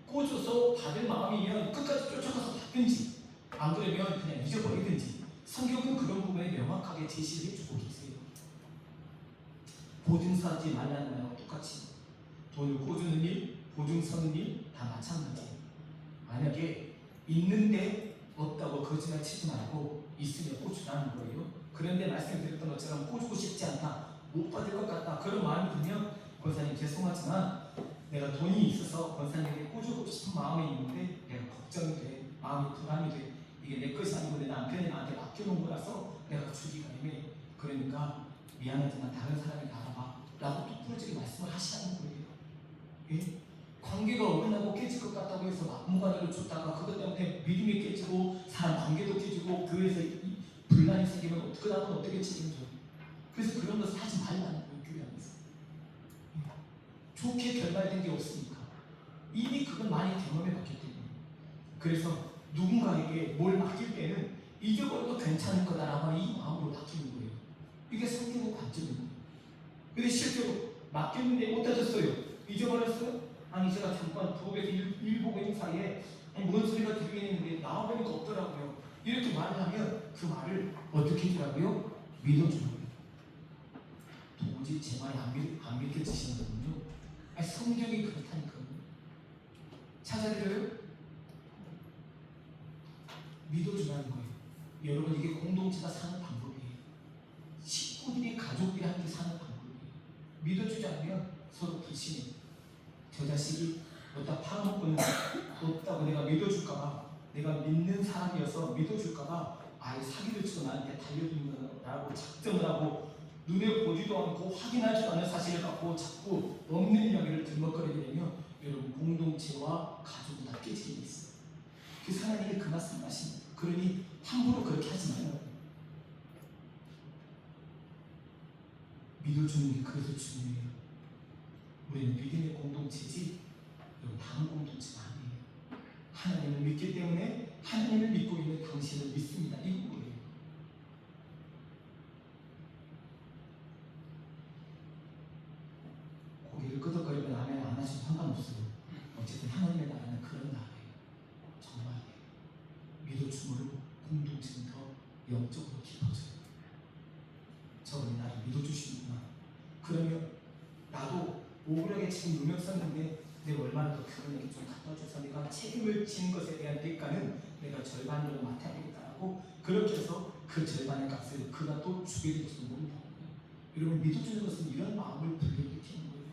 꽂아서 받을 마음이면 끝까지 쫓아가서 받든지, 안 그러면 그냥 잊어버리든지. 성경은 그런 부분에 명확하게 제시를 해주고 계세요. 보증서하지 말라는 말과 똑같이 돈을 꽂는 일, 보증 서는 일 다 마찬가지예요. 만약에 있는데 없다고 거짓말 치지 말고 있으면 꽂으라는 거예요. 그런데 말씀드렸던 것처럼 꽂고 싶지 않다, 못 받을 것 같다, 그런 마음이 들면 권사님 죄송하지만 내가 돈이 있어서 권사님에게 꽂고 싶은 마음이 있는데 내가 걱정이 돼, 마음이 불안이 돼, 이게 내 것이 아니고 내 남편이 나한테 맡겨놓은 거라서 내가 주기가 애매해. 그러니까 미안하지만 다른 사람에게 알아봐 라고 뚝 부러지게 말씀을 하시라는 거예요. 예? 관계가 어긋나고 깨질 것 같다고 해서 막무가내로 줬다가 그것 때문에 믿음이 깨지고 사람 관계도 깨지고 교회에서 분란이 생기면 어떻게 나면 어떻게 책임져요. 그래서 그런 것을 하지 말라는 거예요. 교회 안에서 좋게 결말된 게 없으니까 이미 그건 많이 경험해봤기 때문에. 그래서 누군가에게 뭘 맡길 때는 잊어버려도 괜찮을 거다라고 이 마음으로 맡기는 거예요. 이게 성경의 관점이에요. 근데 실제로 맡겼는데 못 따졌어요. 잊어버렸어요? 아니 제가 잠깐 부엌에서 일 보고 있는 사이에 뭔 소리가 들리긴 했는데 나와보니까 없더라고요. 이렇게 말을 하면 그 말을 어떻게 해주라고요? 믿어주는 거예요. 도무지 제 말이 안 믿겨지시는군요. 아니 성경이 그렇다니까요. 찾아드려요? 믿어주라는 거예요. 여러분 이게 공동체가 사는 방법이에요. 식구들이 가족들이 함께 사는 방법이에요. 믿어주지 않으면 서로 불신해요. 저 자식이 어디다 팔아먹고는 없다고 내가 믿어줄까봐, 내가 믿는 사람이어서 믿어줄까봐 아예 사기를 치고 나한테 달려드는 거라고 작정을 하고 눈에 보지도 않고 확인하지도 않은 사실을 갖고 자꾸 없는 이야기를 들먹거리게 되면 여러분 공동체와 가족이 다 깨지게 있어요. 그래서 하나님이 그 말씀을 하십니다. 그러니 함부로 그렇게 하지 말라고. 믿어주는 게 그래서 중요해요. 우리는 믿음의 공동체지 여러분 다른 공동체가 아니에요. 하나님을 믿기 때문에 하나님을 믿고 있는 당신을 믿습니다. 이거예요. 고개를 끄덕거리면 아멘 안 하셔도 상관없어요. 어쨌든 하나님의 나라는 그런 나라예요. 정말 믿어줌으로 공동체는 더 영적으로 깊어져요. 저분이 나를 믿어주시는구나. 그러면 나도 오그라게 지금 누명 썼는데 내가 얼마나 더 그분에게 좀 갖다 줘서 내가 책임을 지는 것에 대한 대가는 내가 절반으로 맡아야 되겠다고, 그렇게 해서 그 절반의 값을 그가 또 주게 될지도 모른다는 거예요. 여러분 믿어주는 것은 이런 마음을 불러일으키는 거예요.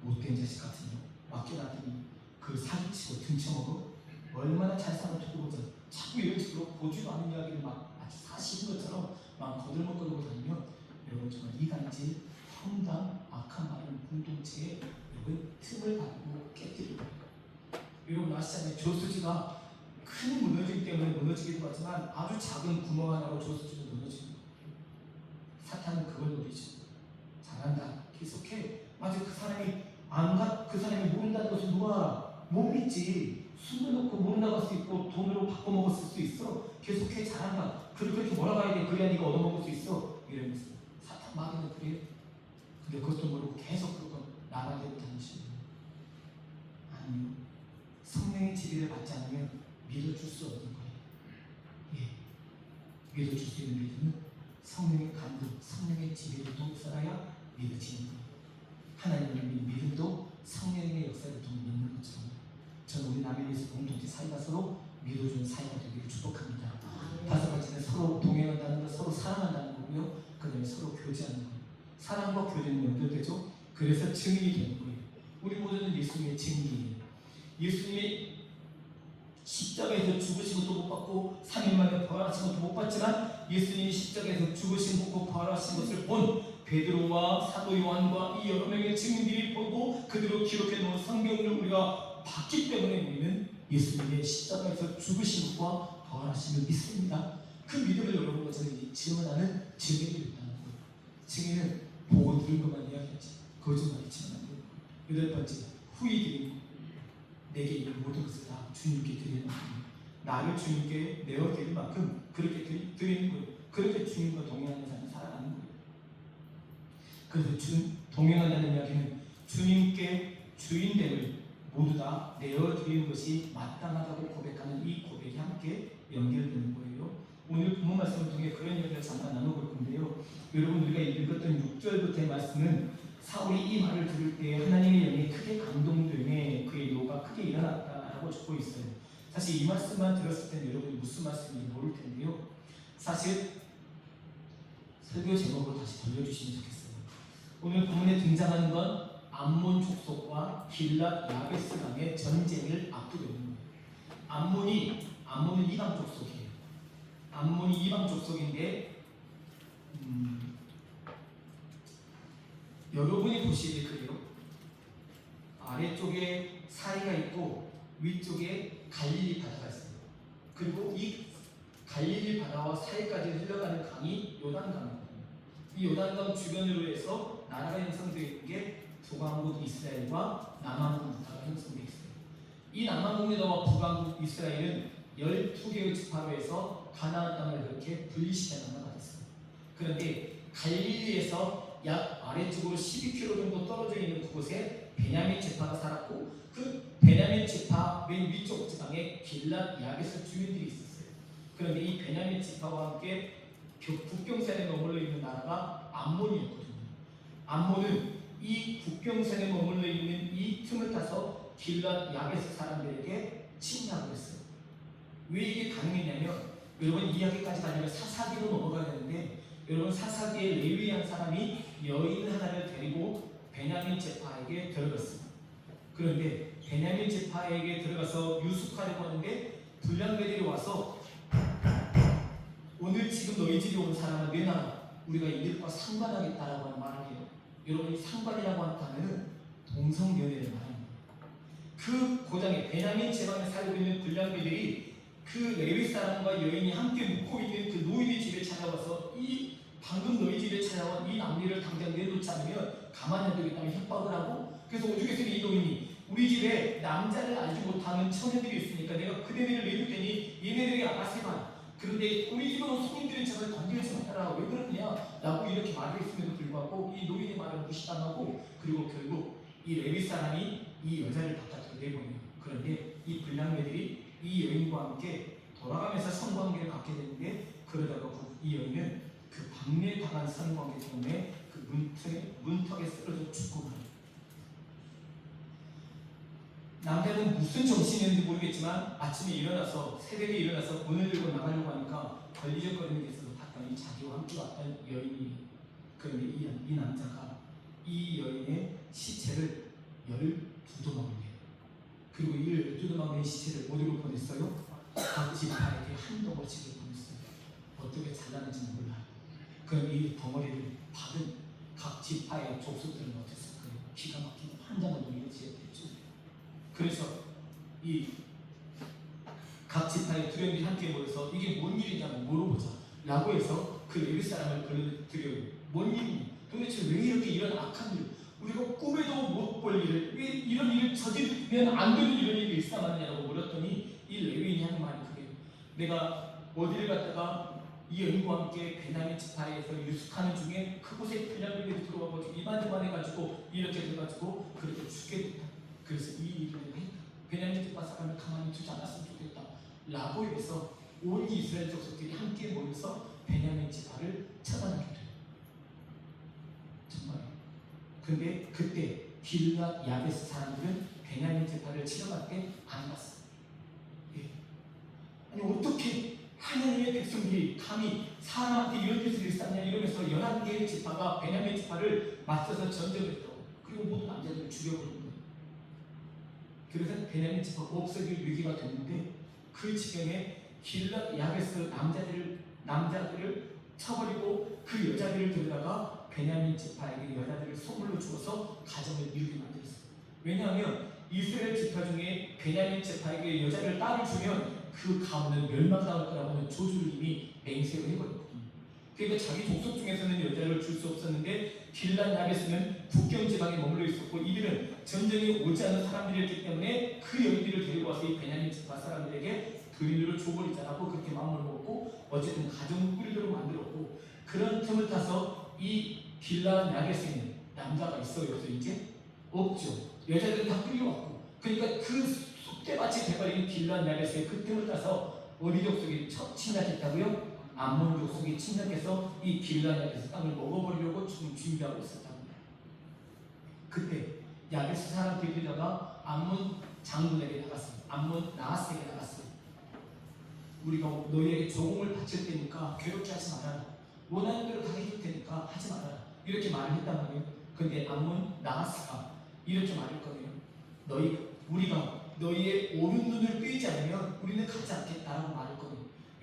못된 자식 같은 거 맡겨놨더니 그 사기치고 등쳐먹어. 얼마나 잘 사는 두고 보자. 자꾸 이런 식으로 보지도 않은 이야기를 막 아주 사실인 것처럼 막 거들먹거리고 다니면 여러분 정말 이간질, 험담, 악한 말은 공동체에 여러분 틈을 가지고 깨뜨릴 거예요. 여러분 아시잖아요. 저수지가 큰 무너짐 때문에 무너지기도 하지만 아주 작은 구멍 하나로 저수지도 무너지는 거예요. 사탄은 그걸 노리죠. 잘한다. 계속해. 맞아. 그 사람이 모른다는 것을 누가 알아? 못 믿지. 숨겨놓고 못 나갈 수 있고 돈으로 바꿔먹었을 수 있어. 계속해. 잘한다. 그렇게 몰아가야 돼. 그래야 네가 얻어먹을 수 있어. 이러면서 사탄 마귀는 그래요. 근데 그것도 모르고 계속 그거 나가려고 다니시는 거예요. 아니요. 성령의 지배를 받지 않으면 믿어줄 수 없는 거예요. 예. 믿어줄 수 있는 믿음은 성령의 감동, 성령의 지배를 통해서라야 믿어지는 거예요. 하나님을 믿는 믿음도 성령의 역사를 통해 믿는 것처럼 저는 우리 남인에서 공동체 사이가 서로 믿어주는 사이가 되기를 축복합니다. 다섯 번째는 서로 동행한다는 것, 서로 사랑한다는 거고요. 그 다음에 서로 교제하는 거예요. 사랑과 교제는 연결되죠. 그래서 증인이 되는 거예요. 우리 모두는 예수님의 증인이에요. 예수님의 십자가에서 죽으신 것도 못 받고 3일 만에 부활하신 것도 못 받지만 예수님이 십자가에서 죽으신 것고 부활하신 것을 본 베드로와 사도 요한과 이 여러 명의 증인들이 보고 그대로 기록해 놓은 성경을 우리가 봤기 때문에 우리는 예수님의 십자가에서 죽으신 것과 부활하심을 믿습니다. 그 믿음을 여러분과 저는 증언하는 증인이 있다는 거예요. 증인은 보고 들은 것만 이야기하지 거짓말이 치면 안 돼요. 여덟 번째, 후히 드린 것. 내게 있는 모든 것을 다 주님께 드리는 만큼 나를 주님께 내어드릴 만큼 그렇게 드리는 거예요. 그렇게 주님과 동행하는 삶을 살아가는 거예요. 그래서 동행한다는 이야기는 주님께 주인됨을 모두 다 내어드리는 것이 마땅하다고 고백하는 이 고백이 함께 연결되는 거예요. 오늘 본문 말씀을 통해 그런 이야기를 잠깐 나눠볼 건데요. 여러분 우리가 읽었던 6절부터의 말씀은 사울이 이 말을 들을 때 하나님의 영이 크게 감동되며 그의 노가 크게 일어났다라고 적고 있어요. 사실 이 말씀만 들었을 때는 여러분이 무슨 말씀인지 모를 텐데요. 사실 설교 제목으로 다시 돌려주시면 좋겠어요. 오늘 본문에 등장하는 건 암몬 족속과 길랏 야베스 간의 전쟁을 앞두고 있는 거예요. 암몬은 이방 족속이에요. 암몬이 이방 족속인데 여러분이 보시기에 그래요. 아래쪽에 사이가 있고 위쪽에 갈릴리 바다가 있어요. 그리고 이 갈릴리 바다와 사이까지 흘러가는 강이 요단강이거든요. 이 요단강 주변으로 해서 나라가 형성되어 있는 게 북왕국 이스라엘과 남왕국 유다가 형성되어 있어요. 이 남왕국 유다와 북왕국 이스라엘은 12개의 지파로 해서 가나안 땅을 그렇게 분리시켜 나눠가 있어요. 그런데 갈릴리에서 약 아래쪽으로 12km 정도 떨어져 있는 그곳에 베냐민 지파가 살았고 그 베냐민 지파 맨 위쪽 지방에 길랏 야베스 주민들이 있었어요. 그런데 이 베냐민 지파와 함께 국경선에 머물러 있는 나라가 암몬이었거든요. 암몬은 이 국경선에 머물러 있는 이 틈을 타서 길랏 야베스 사람들에게 침략을 했어요. 왜 이게 가능했냐면 여러분 이야기까지 가려면 사사기로 넘어가야 되는데 여러분 사사기에 레위한 사람이 여인 하나를 데리고 베냐민 지파에게 들어갔습니다. 그런데 베냐민 지파에게 들어가서 유숙하려고 하는데 불량배들이 와서 오늘 지금 너희 집에 온 사람은 내놔라. 우리가 이들과 상관하겠다라고 하는 말을 해요. 여러분이 상관이라고 한다면 동성연애를 말합니다. 그 고장에 베냐민 지방에 살고 있는 불량배들이 그 레위 사람과 여인이 함께 묵고 있는 그 노인의 집에 찾아와서 이 방금 너희 집에 찾아온 이 남녀를 당장 내놓지 않으면 가만히 안 두겠다며 협박을 하고 그래서 오죽했으면 이 노인이 우리 집에 남자를 알지 못하는 처녀들이 있으니까 내가 그대들을 내줄 테니 얘네들이 알아서 해봐. 그런데 우리 집에 온 손님들은 저를 건드리지 말아라. 왜 그러느냐 라고 이렇게 말을 했음에도 불구하고 이 노인의 말을 무시당하고 그리고 결국 이 레위 사람이 이 여자를 바깥으로 내보내요. 그런데 이 불량배들이 이 여인과 함께 돌아가면서 성관계를 갖게 되는데 그러다가 이 여인은 그 박멸당한 성관계 때문에 그 문턱에 쓰러져 죽고 말아요. 남자는 무슨 정신이었는지 모르겠지만 아침에 일어나서 새벽에 일어나서 문을 열고 나가려고 하니까 걸리적거리는 게 있어서 봤더니 자기와 함께 왔던 여인이 그런데 이 남자가 이 여인의 시체를 12도막을 내요. 그리고 이 12도막 낸 시체를 어디로 보냈어요? 각 지파에게 한 덩어리씩을 보냈어요. 어떻게 잘라는지는 몰라요. 그럼 이 덩어리를 받은 각 지파의 족속들은 어땠을까요? 기가 막히게 환장으로 이어지었겠죠. 그래서 이 각 지파의 두령들이 함께 모여서 이게 뭔 일이냐 물어보자 라고 해서 그 레위 사람을 불러들여요. 뭔 일이냐? 도대체 왜 이렇게 이런 악한 일, 우리가 꿈에도 못 볼 일을 왜 이런 일을 저지르면 안 되는 이런 일이 일삼았냐고 물었더니 이 레위인이 하는 말이 그래요. 내가 어디를 갔다가 이 여인과 함께 베냐민 지파에서 유숙하는 중에 그곳에 불량배들이 들어와가지고 이만저만 해가지고 이렇게 돼가지고 그렇게 죽게 됐다. 그래서 이 일을 내가 했다. 베냐민 지파 사람을 가만히 두지 않았으면 좋겠다 라고 해서 온 이스라엘 족속들이 함께 모여서 베냐민 지파를 처단하게 돼요. 정말. 근데 그때 길랏 야베스 사람들은 베냐민 지파를 치러갈 때 안 갔어요. 예. 아니 어떻게 하나님의 백성들이 감히 사람한테 이런 짓을 했었냐 이러면서 그래서 11개의 지파가 베냐민 지파를 맞서서 전쟁했다고. 그리고 모든 남자들을 죽여버린 거예요. 그래서 베냐민 지파가 없어질 위기가 됐는데 그 지경에 길랏 야베스 남자들을 쳐버리고 그 여자들을 데려다가 베냐민 지파에게 여자들을 선물로 주어서 가정을 이루게 만들었어요. 왜냐하면 이스라엘 지파 중에 베냐민 지파에게 여자를 딸을 주면 그 가문은 멸망당할 거라고 하는 조주를 이미 맹세를 해버렸거든요. 그러니까 자기 족속 중에서는 여자를 줄 수 없었는데 길랏 야베스는 국경 지방에 머물러 있었고 이들은 전쟁이 오지 않은 사람들이었기 때문에 그 여인들을 데리고 와서 이 베냐민 지파 사람들에게 부인으로 줘버리자라고 그렇게 마음을 먹고 어쨌든 가정을 꾸리도록 만들었고 그런 틈을 타서 이 길랏 야베스에는 남자가 있어요? 없어요? 이제? 없죠. 여자들은 다 끌려왔고 그러니까 그 쑥대밭이 돼버린 길랏 야베스의 그 틈을 타서 어디 족속이 침략했다고요? 암몬 족속이 침략해서 이 길랏 야베스 땅을 먹어버리려고 지금 준비하고 있었답니다. 그때 야베스 사람들이다가 암몬 장군에게 나갔어요. 암몬 나하스에게 나갔어요. 우리가 너희에게 조공을 바칠 테니까 괴롭게 하지 말아라. 원하는 대로 다 해줄 테니까 하지 말아라. 이렇게 말을 했단 말이에요. 근데 암몬 나하스가 이렇게 말할 거예요. 우리가 너희의 오른 눈을 떼지 않으면 우리는 가지 않겠다라고 말할 거예요.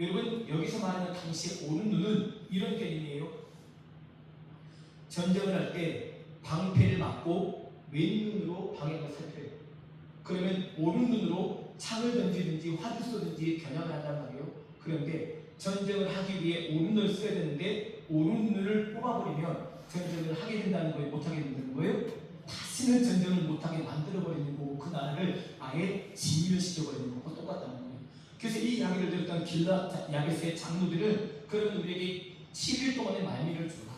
여러분 여기서 말하는 당시의 오른 눈은 이런 개념이에요. 전쟁을 할 때 방패를 맞고 왼눈으로 방향을 살펴요. 그러면 오른 눈으로 창을 던지든지 화를 쏘든지 겨냥을 한단 말이에요. 그런데 전쟁을 하기 위해 오른 눈을 써야 되는데 오른 눈을 뽑아버리면 전쟁을 하게 된다는 거예요? 못하게 된다는 거예요? 다시는 전쟁을 못하게 만들어버리는 거고 그 나라를 아예 진멸시켜버리는 거고 똑같다는 거예요. 그래서 이 이야기를 들었던 길랏 야베스의 장로들은 그러면 우리에게 7일 동안의 말미를 주라.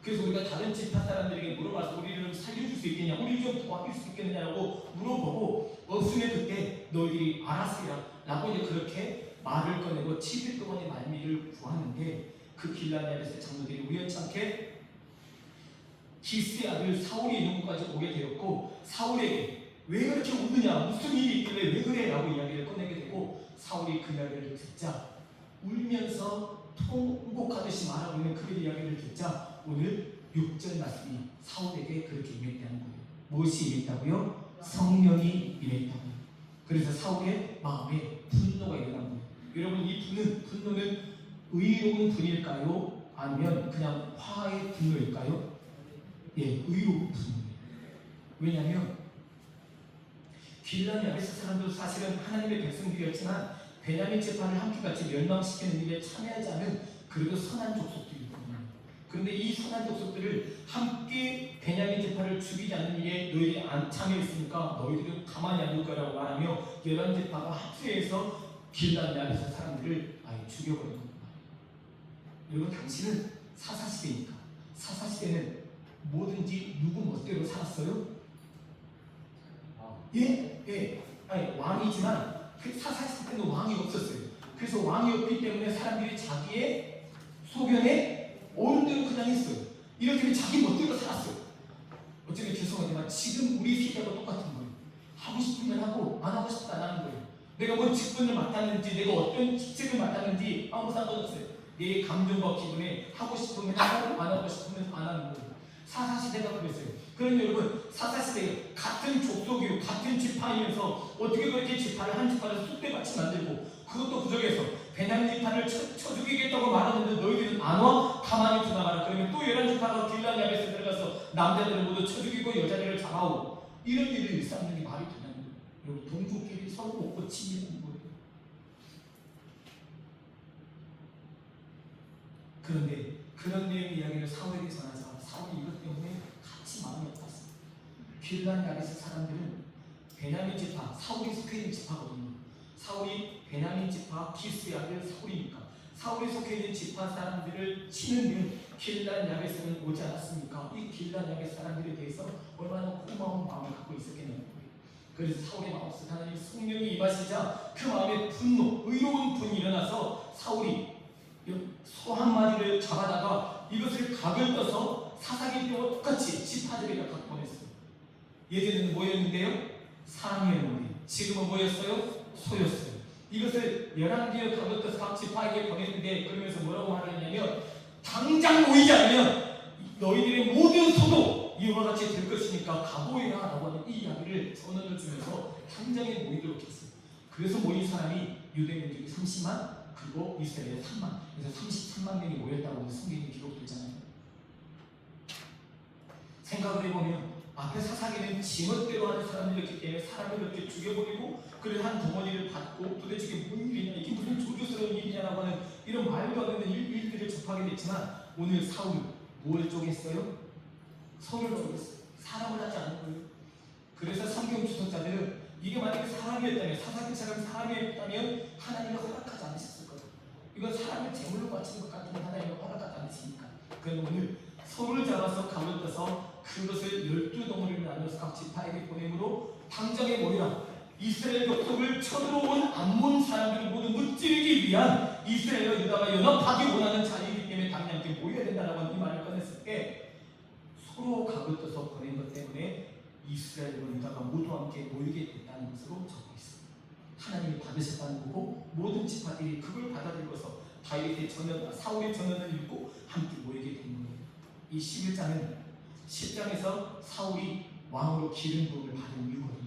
그래서 우리가 다른 지파 사람들에게 물어봐서 우리를 살려줄 수 있겠냐, 우리를 좀 도와줄 수 있겠느냐고 물어보고 없으면 그때 너희들이 알았으라 라고 이제 그렇게 말을 꺼내고 7일 동안의 말미를 구하는데 그 길랏 야베스의 장로들이 우연치 않게 기스의 아들 사울이 있는 곳까지 오게 되었고 사울에게 왜 그렇게 우느냐, 무슨 일이 있길래 왜 그래? 라고 이야기를 꺼내게 되고 사울이 그 이야기를 듣자 울면서 통곡하듯이 말하고 있는 그 이야기를 듣자 오늘 6절 말씀이 사울에게 그렇게 임했다는 거예요. 무엇이 임했다고요? 성령이 임했다고요. 그래서 사울의 마음에 분노가 일어난 거예요. 여러분 이 분노는 의로운 분일까요? 아니면 그냥 화의 분노일까요? 예, 의로운 분노예요. 왜냐하면 길랏 야베스 사람도 사실은 하나님의 백성들이었지만 베냐민 지파를 함께같이 멸망시키는 일에 참여하지 않은 그래도 선한 족속들이거든요. 그런데 이 선한 족속들을 함께 베냐민 지파를 죽이지 않는 일에 너희들이 안 참여했으니까 너희들은 가만히 안 둘 거라고 말하며 11지파가 합세해서 길랏 야베스 사람들을 아예 죽여버린 겁니다. 여러분 당신은 사사시대니까 사사시대는 뭐든지 누구 멋대로 살았어요? 예. 아니 왕이지만 그 사사시대 때는 왕이 없었어요. 그래서 왕이 없기 때문에 사람들이 자기의 소견에 옳은 대로 그냥 했어요. 이렇게 자기 멋대로 살았어요. 어쩌면 죄송하지만 지금 우리 시대가 똑같은 거예요. 하고 싶으면 하고 안 하고 싶다 안 하는 거예요. 내가 뭐 직분을 맡았는지 내가 어떤 직책을 맡았는지 아무 상관없어요. 내 감정과 기분에 하고 싶으면 하고 안 하고 싶으면 안 하는 거예요. 사사시대가 그랬어요. 그러니 여러분 사사시대에 같은 족속이고 같은 지파이면서 어떻게 그렇게 지파를 한 지파를 쑥대밭이 만들고 그것도 부족해서 베냐민 지파를 쳐 죽이겠다고 말하는데 너희들은 안 와? 가만히 두나가라. 그러면 또 11지파가 길랏 야베스에 들어가서 남자들을 모두 쳐 죽이고 여자들을 잡아오고 이런 일을 일삼는 게 말이 되냐는 거예요. 여러분 동족끼리 서로 먹고 치는 거예요. 그런데 그런 내용의 이야기를 사울에게 전하자 사울이 이것 때문에 같이 마음이 아팠어요. 길랏 야베스 사람들은 베냐민 지파, 사울이 속해 있는 지파거든요. 사울이 베냐민 지파 기스의 아들 사울이니까 사울이 속해 있는 지파 사람들을 치는 gün 길랏 야베스는 오지 않았습니까? 이 길랏 야베스 사람들에 대해서 얼마나 고마운 마음을 갖고 있었겠냐는 거예요. 그래서 사울의 마음속에 하나님의 성령이 임하시자 그 마음에 분노, 의로운 분이 일어나서 사울이 소 한 마리를 잡아다가 이것을 각을 떠서 사사기뼈와 똑같이 지파들에게 갖고 보냈어요. 예전에는 뭐였는데요? 사람이었는데 지금은 뭐였어요? 소였어요. 이것을 11개의 각을 떠서 각 지파에게 보냈는데 그러면서 뭐라고 말하냐면 당장 모이지 않으면 너희들의 모든 소도 이와 같이 될 것이니까 각오해라 라고 하는 이 이야기를 선언을 주면서 당장에 모이도록 했어요. 그래서 모인 사람이 유대민족이 30만, 그리고 이스라엘의 3만, 그래서 33만 명이 모였다고 성경에 기록되잖아요. 생각을 해보면 앞에 사사기는 지멋대로 하는 사람들이었기 때문에 사람을 그렇게 죽여버리고 그래 한 덩어리를 받고 도대체 이게 뭔 일이냐, 이게 무슨 조조스러운 일이냐라고 하는 이런 말도 안 되는 일들을 접하게 됐지만 오늘 사울 뭘 쪼갰어요? 서울을 쪼갰어요. 사람을 하지 않은 거예요. 그래서 성경 주석자들은 이게 만약에 사람이었다면, 사사기처럼 사람이었다면 하나님은 허락하지 않으셨을 거예요. 이건 사람을 제물로 바치는 것 같으면 하나님은 허락하지 않으시니까. 그럼 오늘 서울을 잡아서 가을 떠서 그것을 12덩어리를 나눠서 각 지파에게 보내므로 당장에 모이라. 이스라엘 벽독을 쳐들어온 암몬 사람들을 모두 무찌르기 위한 이스라엘과 유다가 연합하기 원하는 자리이기 때문에 당장 함께 모여야 된다라고 하는 이 말을 꺼냈을 때 서로 각을 떠서 보낸 것 때문에 이스라엘과 유다가 모두 함께 모이게 됐다는 것으로 적고 있습니다. 하나님이 받으셨다는 거고 모든 지파들이 그걸 받아들여서 다윗의 전연, 사울의 전연을 읽고 함께 모이게 된 거예요. 이 11장은 10장에서 사울이 왕으로 기름 부음을 받은 이유거든요.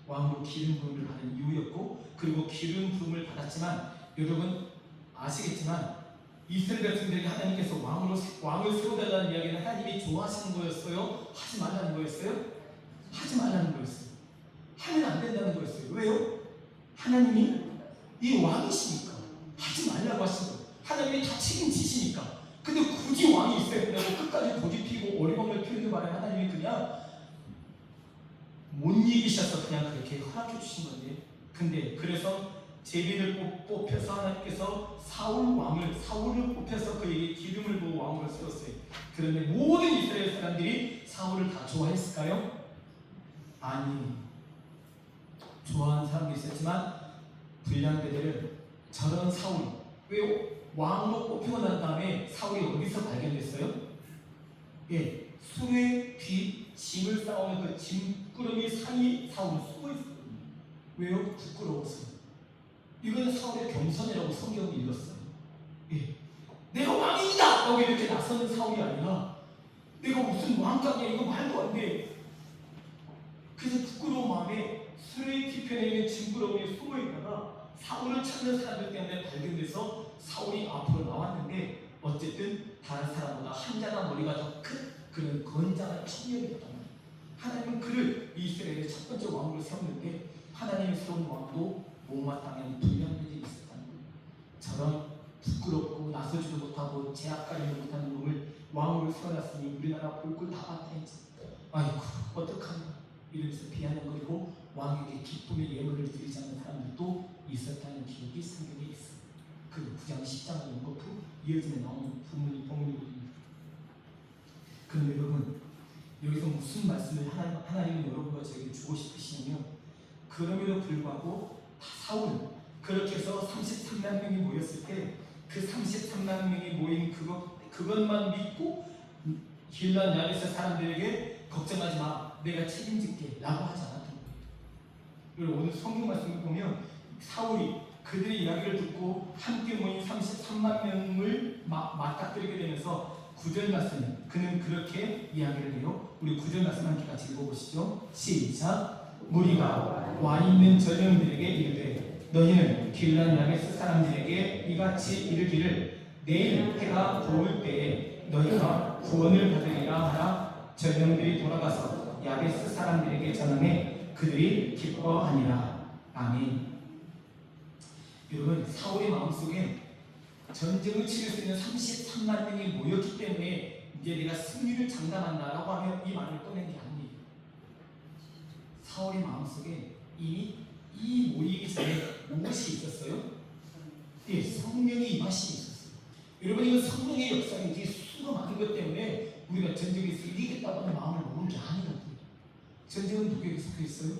왕으로 기름 부음을 받은 이유였고, 그리고 기름 부음을 받았지만 여러분 아시겠지만 이스라엘 백성들에게 하나님께서 왕을 세우달라는 이야기는 하나님이 좋아하시는 거였어요? 하지 말라는 거였어요? 하지 말라는 거였어요. 하면 안 된다는 거였어요. 왜요? 하나님이 이 왕이시니까 하지 말라고 하신 거예요. 하나님이 다 책임지시니까. 근데 굳이 왕이 있어야 된다고 끝까지 고집 피고 어리광을 피우는 바람에 하나님이 그냥 못 이기셔서 그냥 그렇게 허락해 주신 건데, 근데 그래서 제비를 뽑혀서 하나님께서 사울을 뽑혀서 그에게 기름을 부어 왕으로 세웠어요. 그런데 모든 이스라엘 사람들이 사울을 다 좋아했을까요? 아니, 좋아하는 사람도 있었지만 불량배들은 저런 사울, 왜요? 왕으로 뽑히고 난 다음에 사울이 어디서 발견됐어요? 예, 수레 뒤 짐을 싸우는 그 짐꾸러미 사이에 사울은 숨어 있었거든요. 왜요? 부끄러워서. 이건 사울의 겸손이라고 성경을 읽었어요. 예, 내가 왕이다! 라고 이렇게 나서는 사울이 아니라 내가 무슨 왕감이야, 이거 말도 안 돼. 그래서 부끄러운 마음에 수레 뒤편에 있는 짐꾸러미에 숨어 있다가 사울을 찾는 사람들 때문에 발견돼서 사울이 앞으로 나왔는데, 어쨌든 다른 사람보다 한자나 머리가 더 큰 그런 건장한 청년이었단 말이에요. 하나님은 그를 이스라엘의 첫 번째 왕으로 세웠는데 하나님의 세운 왕도 못마땅한 불량배들이 있었다는 거예요. 저런 부끄럽고 나서지도 못하고 제압가리도 못하는 놈을 왕으로 세워놨으니 우리나라 볼꼴 다 봤다 했지. 아이고 어떡하냐 이러면서 비아냥거리고 왕에게 기쁨의 예물을 드리지 않는 사람들도 있었다는 기록이 성경에 있어요. 그 9장 10장을 연거푸 이어지는 나오는 본문이거든요. 그럼 여러분 여기서 무슨 말씀을 하나님은 여러분과 저에게 주고 싶으시냐면, 그럼에도 불구하고 사울 그렇게 해서 33만 명이 모였을 때 그 33만 명이 모인 그것만 믿고 길란 야베스 사람들에게 걱정하지 마, 내가 책임질게 라고 하지 않았던 거예요. 그리고 오늘 성경 말씀을 보면 사울이 그들의 이야기를 듣고 함께 모인 33만 명을 맞닥뜨리게 되면서 9절 말씀, 그는 그렇게 이야기를 해요. 우리 9절 말씀 함께 같이 읽어보시죠. 시작. 무리가 와 있는 전령들에게 이르되 너희는 길란 야베스 사람들에게 이같이 이르기를 내일 해가 부을 때에 너희가 구원을 받으리라 하라. 전령들이 돌아가서 야베스 사람들에게 전하매 그들이 기뻐하니라. 아멘. 여러분 사울의 마음속에 전쟁을 치를 수 있는 33만 명이 모였기 때문에 이제 내가 승리를 장담한다라고 하면 이 말을 꺼낸 게 아니에요. 사울의 마음속에 이미 이 모이기 전에 무엇이 있었어요? 예, 성령의 임하심이 있었어요. 여러분 이건 성령의 역사이지 수가 많은 것 때문에 우리가 전쟁에서 이기겠다고 하는 마음을 먹은 게 아니라고요. 전쟁은 누구에게 속해 있어요?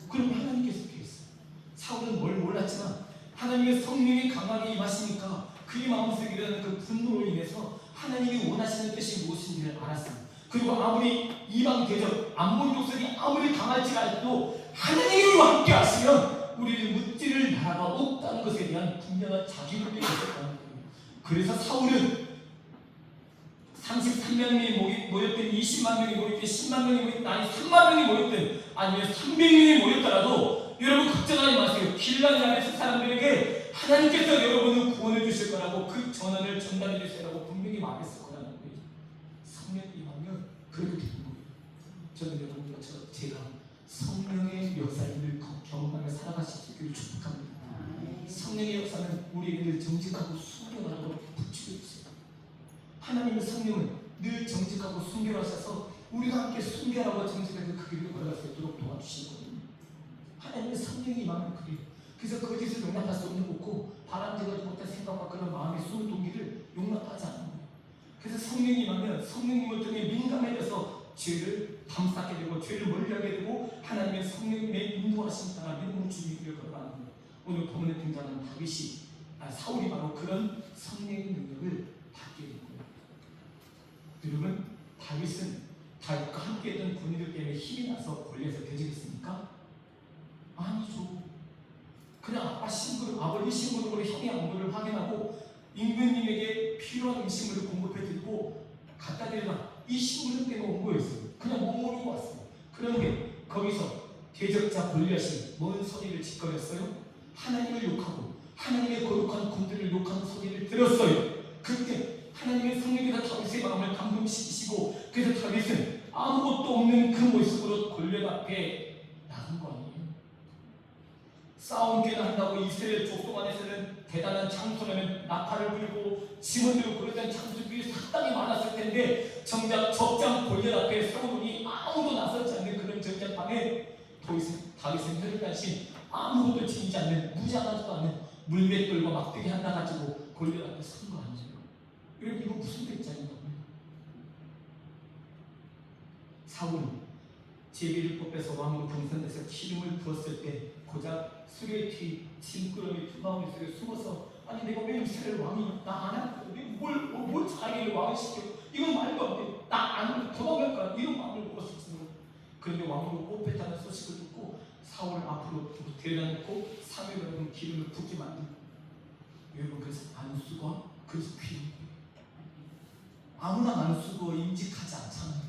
그럼 하나님께 속해 있어요. 사울은 뭘 몰랐지만 하나님의 성령이 강하게 임하시니까 그의 마음속에 일어나는 그 분노로 인해서 하나님이 원하시는 뜻이 무엇인지를 알았어요. 그리고 아무리 이방 대적 암몬 족속이 아무리 강할지라도 하나님과 함께 하시면 우리를 무찌를 나라가 없다는 것에 대한 분명한 자기론이 있었다는 거예요. 그래서 사울은 3만 명이 모였든 20만 명이 모였든 10만 명이 모였든 아니 3만 명이 모였든 아니면 300명이 모였더라도 여러분 걱정하지 마세요. 길랑 야베스 사람들에게 하나님께서 여러분을 구원해 주실 거라고 그 전언을 전달해 주시라고 분명히 말했을 거라는 거예요. 성령이 임하면 그렇게 되는 거예요. 저는 여러분과 제가 성령의 역사를 늘 경험하며 살아가실 수 있기를 축복합니다. 성령의 역사는 우리에게 늘 정직하고 순결하고 붙여주세요. 하나님의 성령은 늘 정직하고 순결하셔서 우리가 함께 순결하고 정직하게 그 길을 걸어갈 수 있도록 도와주시거든요. 하나님의 성령이 임하면 그래요. 그래서 거짓을 용납할 수 없는 거고 바람직하지 못한 생각과 그런 마음의 숨은 동기를 용납하지 않는 거예요. 그래서 성령이 임하면 성령님을 통해 민감해져서 죄를 감싸게 되고 죄를 멀리하게 되고 하나님의 성령님의 인도하심 따라 믿음의 주님의 길을 걸어가는 거예요. 오늘 본문에 등장하는 사울이 바로 그런 성령의 능력을 받게 된 거예요. 여러분, 다윗은 다윗과 함께했던 군인들 때문에 힘이 나서 골리앗을 대적했습니까? 아니죠. 그냥 아버지 심부름으로 형의 안부를 확인하고 임금님에게 필요한 음식물을 공급해드리고 갖다 드리라, 이 심부름 때문에 온 거였어요. 그냥 못 모르고 왔어요. 그런데 거기서 대적자 골리앗이 뭔 소리를 짓거렸어요? 하나님을 욕하고 하나님의 거룩한 군들을 욕하는 소리를 들었어요. 그때 하나님의 성령께서 다윗의 마음을 감동시키시고 그래서 다윗은 아무것도 없는 그 모습으로 골리앗 앞에 나간 거 아니에요? 싸움 꽤나 한다고 이스라엘 족속 안에서는 대단한 장수라면 나팔을 불고 짐을 들고 그랬던 장수들이 상당히 많았을 텐데 정작 적장 골리앗 앞에 사울이 아무도 나서지 않는 그런 전쟁방에 다윗은 혈단신 아무것도 지니지 않는 무장하지도 않는 물맷돌과 막대기 하나 가지고 골리앗 앞에 선 거 아니에요? 여러분, 이거 무슨 배짱인가요? 사울은 제비를 뽑혀서 왕으로 경선돼서 기름을 부었을 때 고작 수레 뒤 짐꾸러미 두 마음의 속에 숨어서 아니 내가 왜 이스라엘 왕이냐? 나 안 할 거야. 뭘 자기를 왕을 시켜? 이건 말도 안 돼. 나 안 도망갈 거야. 이런 마음을 먹었었어요. 그런데 왕으로 뽑혔다는 소식을 듣고 사울을 앞으로 데려다놓고 3일 넘은 기름을 붓게 만들고 여러분, 그래서 안수가 그래서 귀한 거예요. 아무나 안수가 임직하지 않잖아요.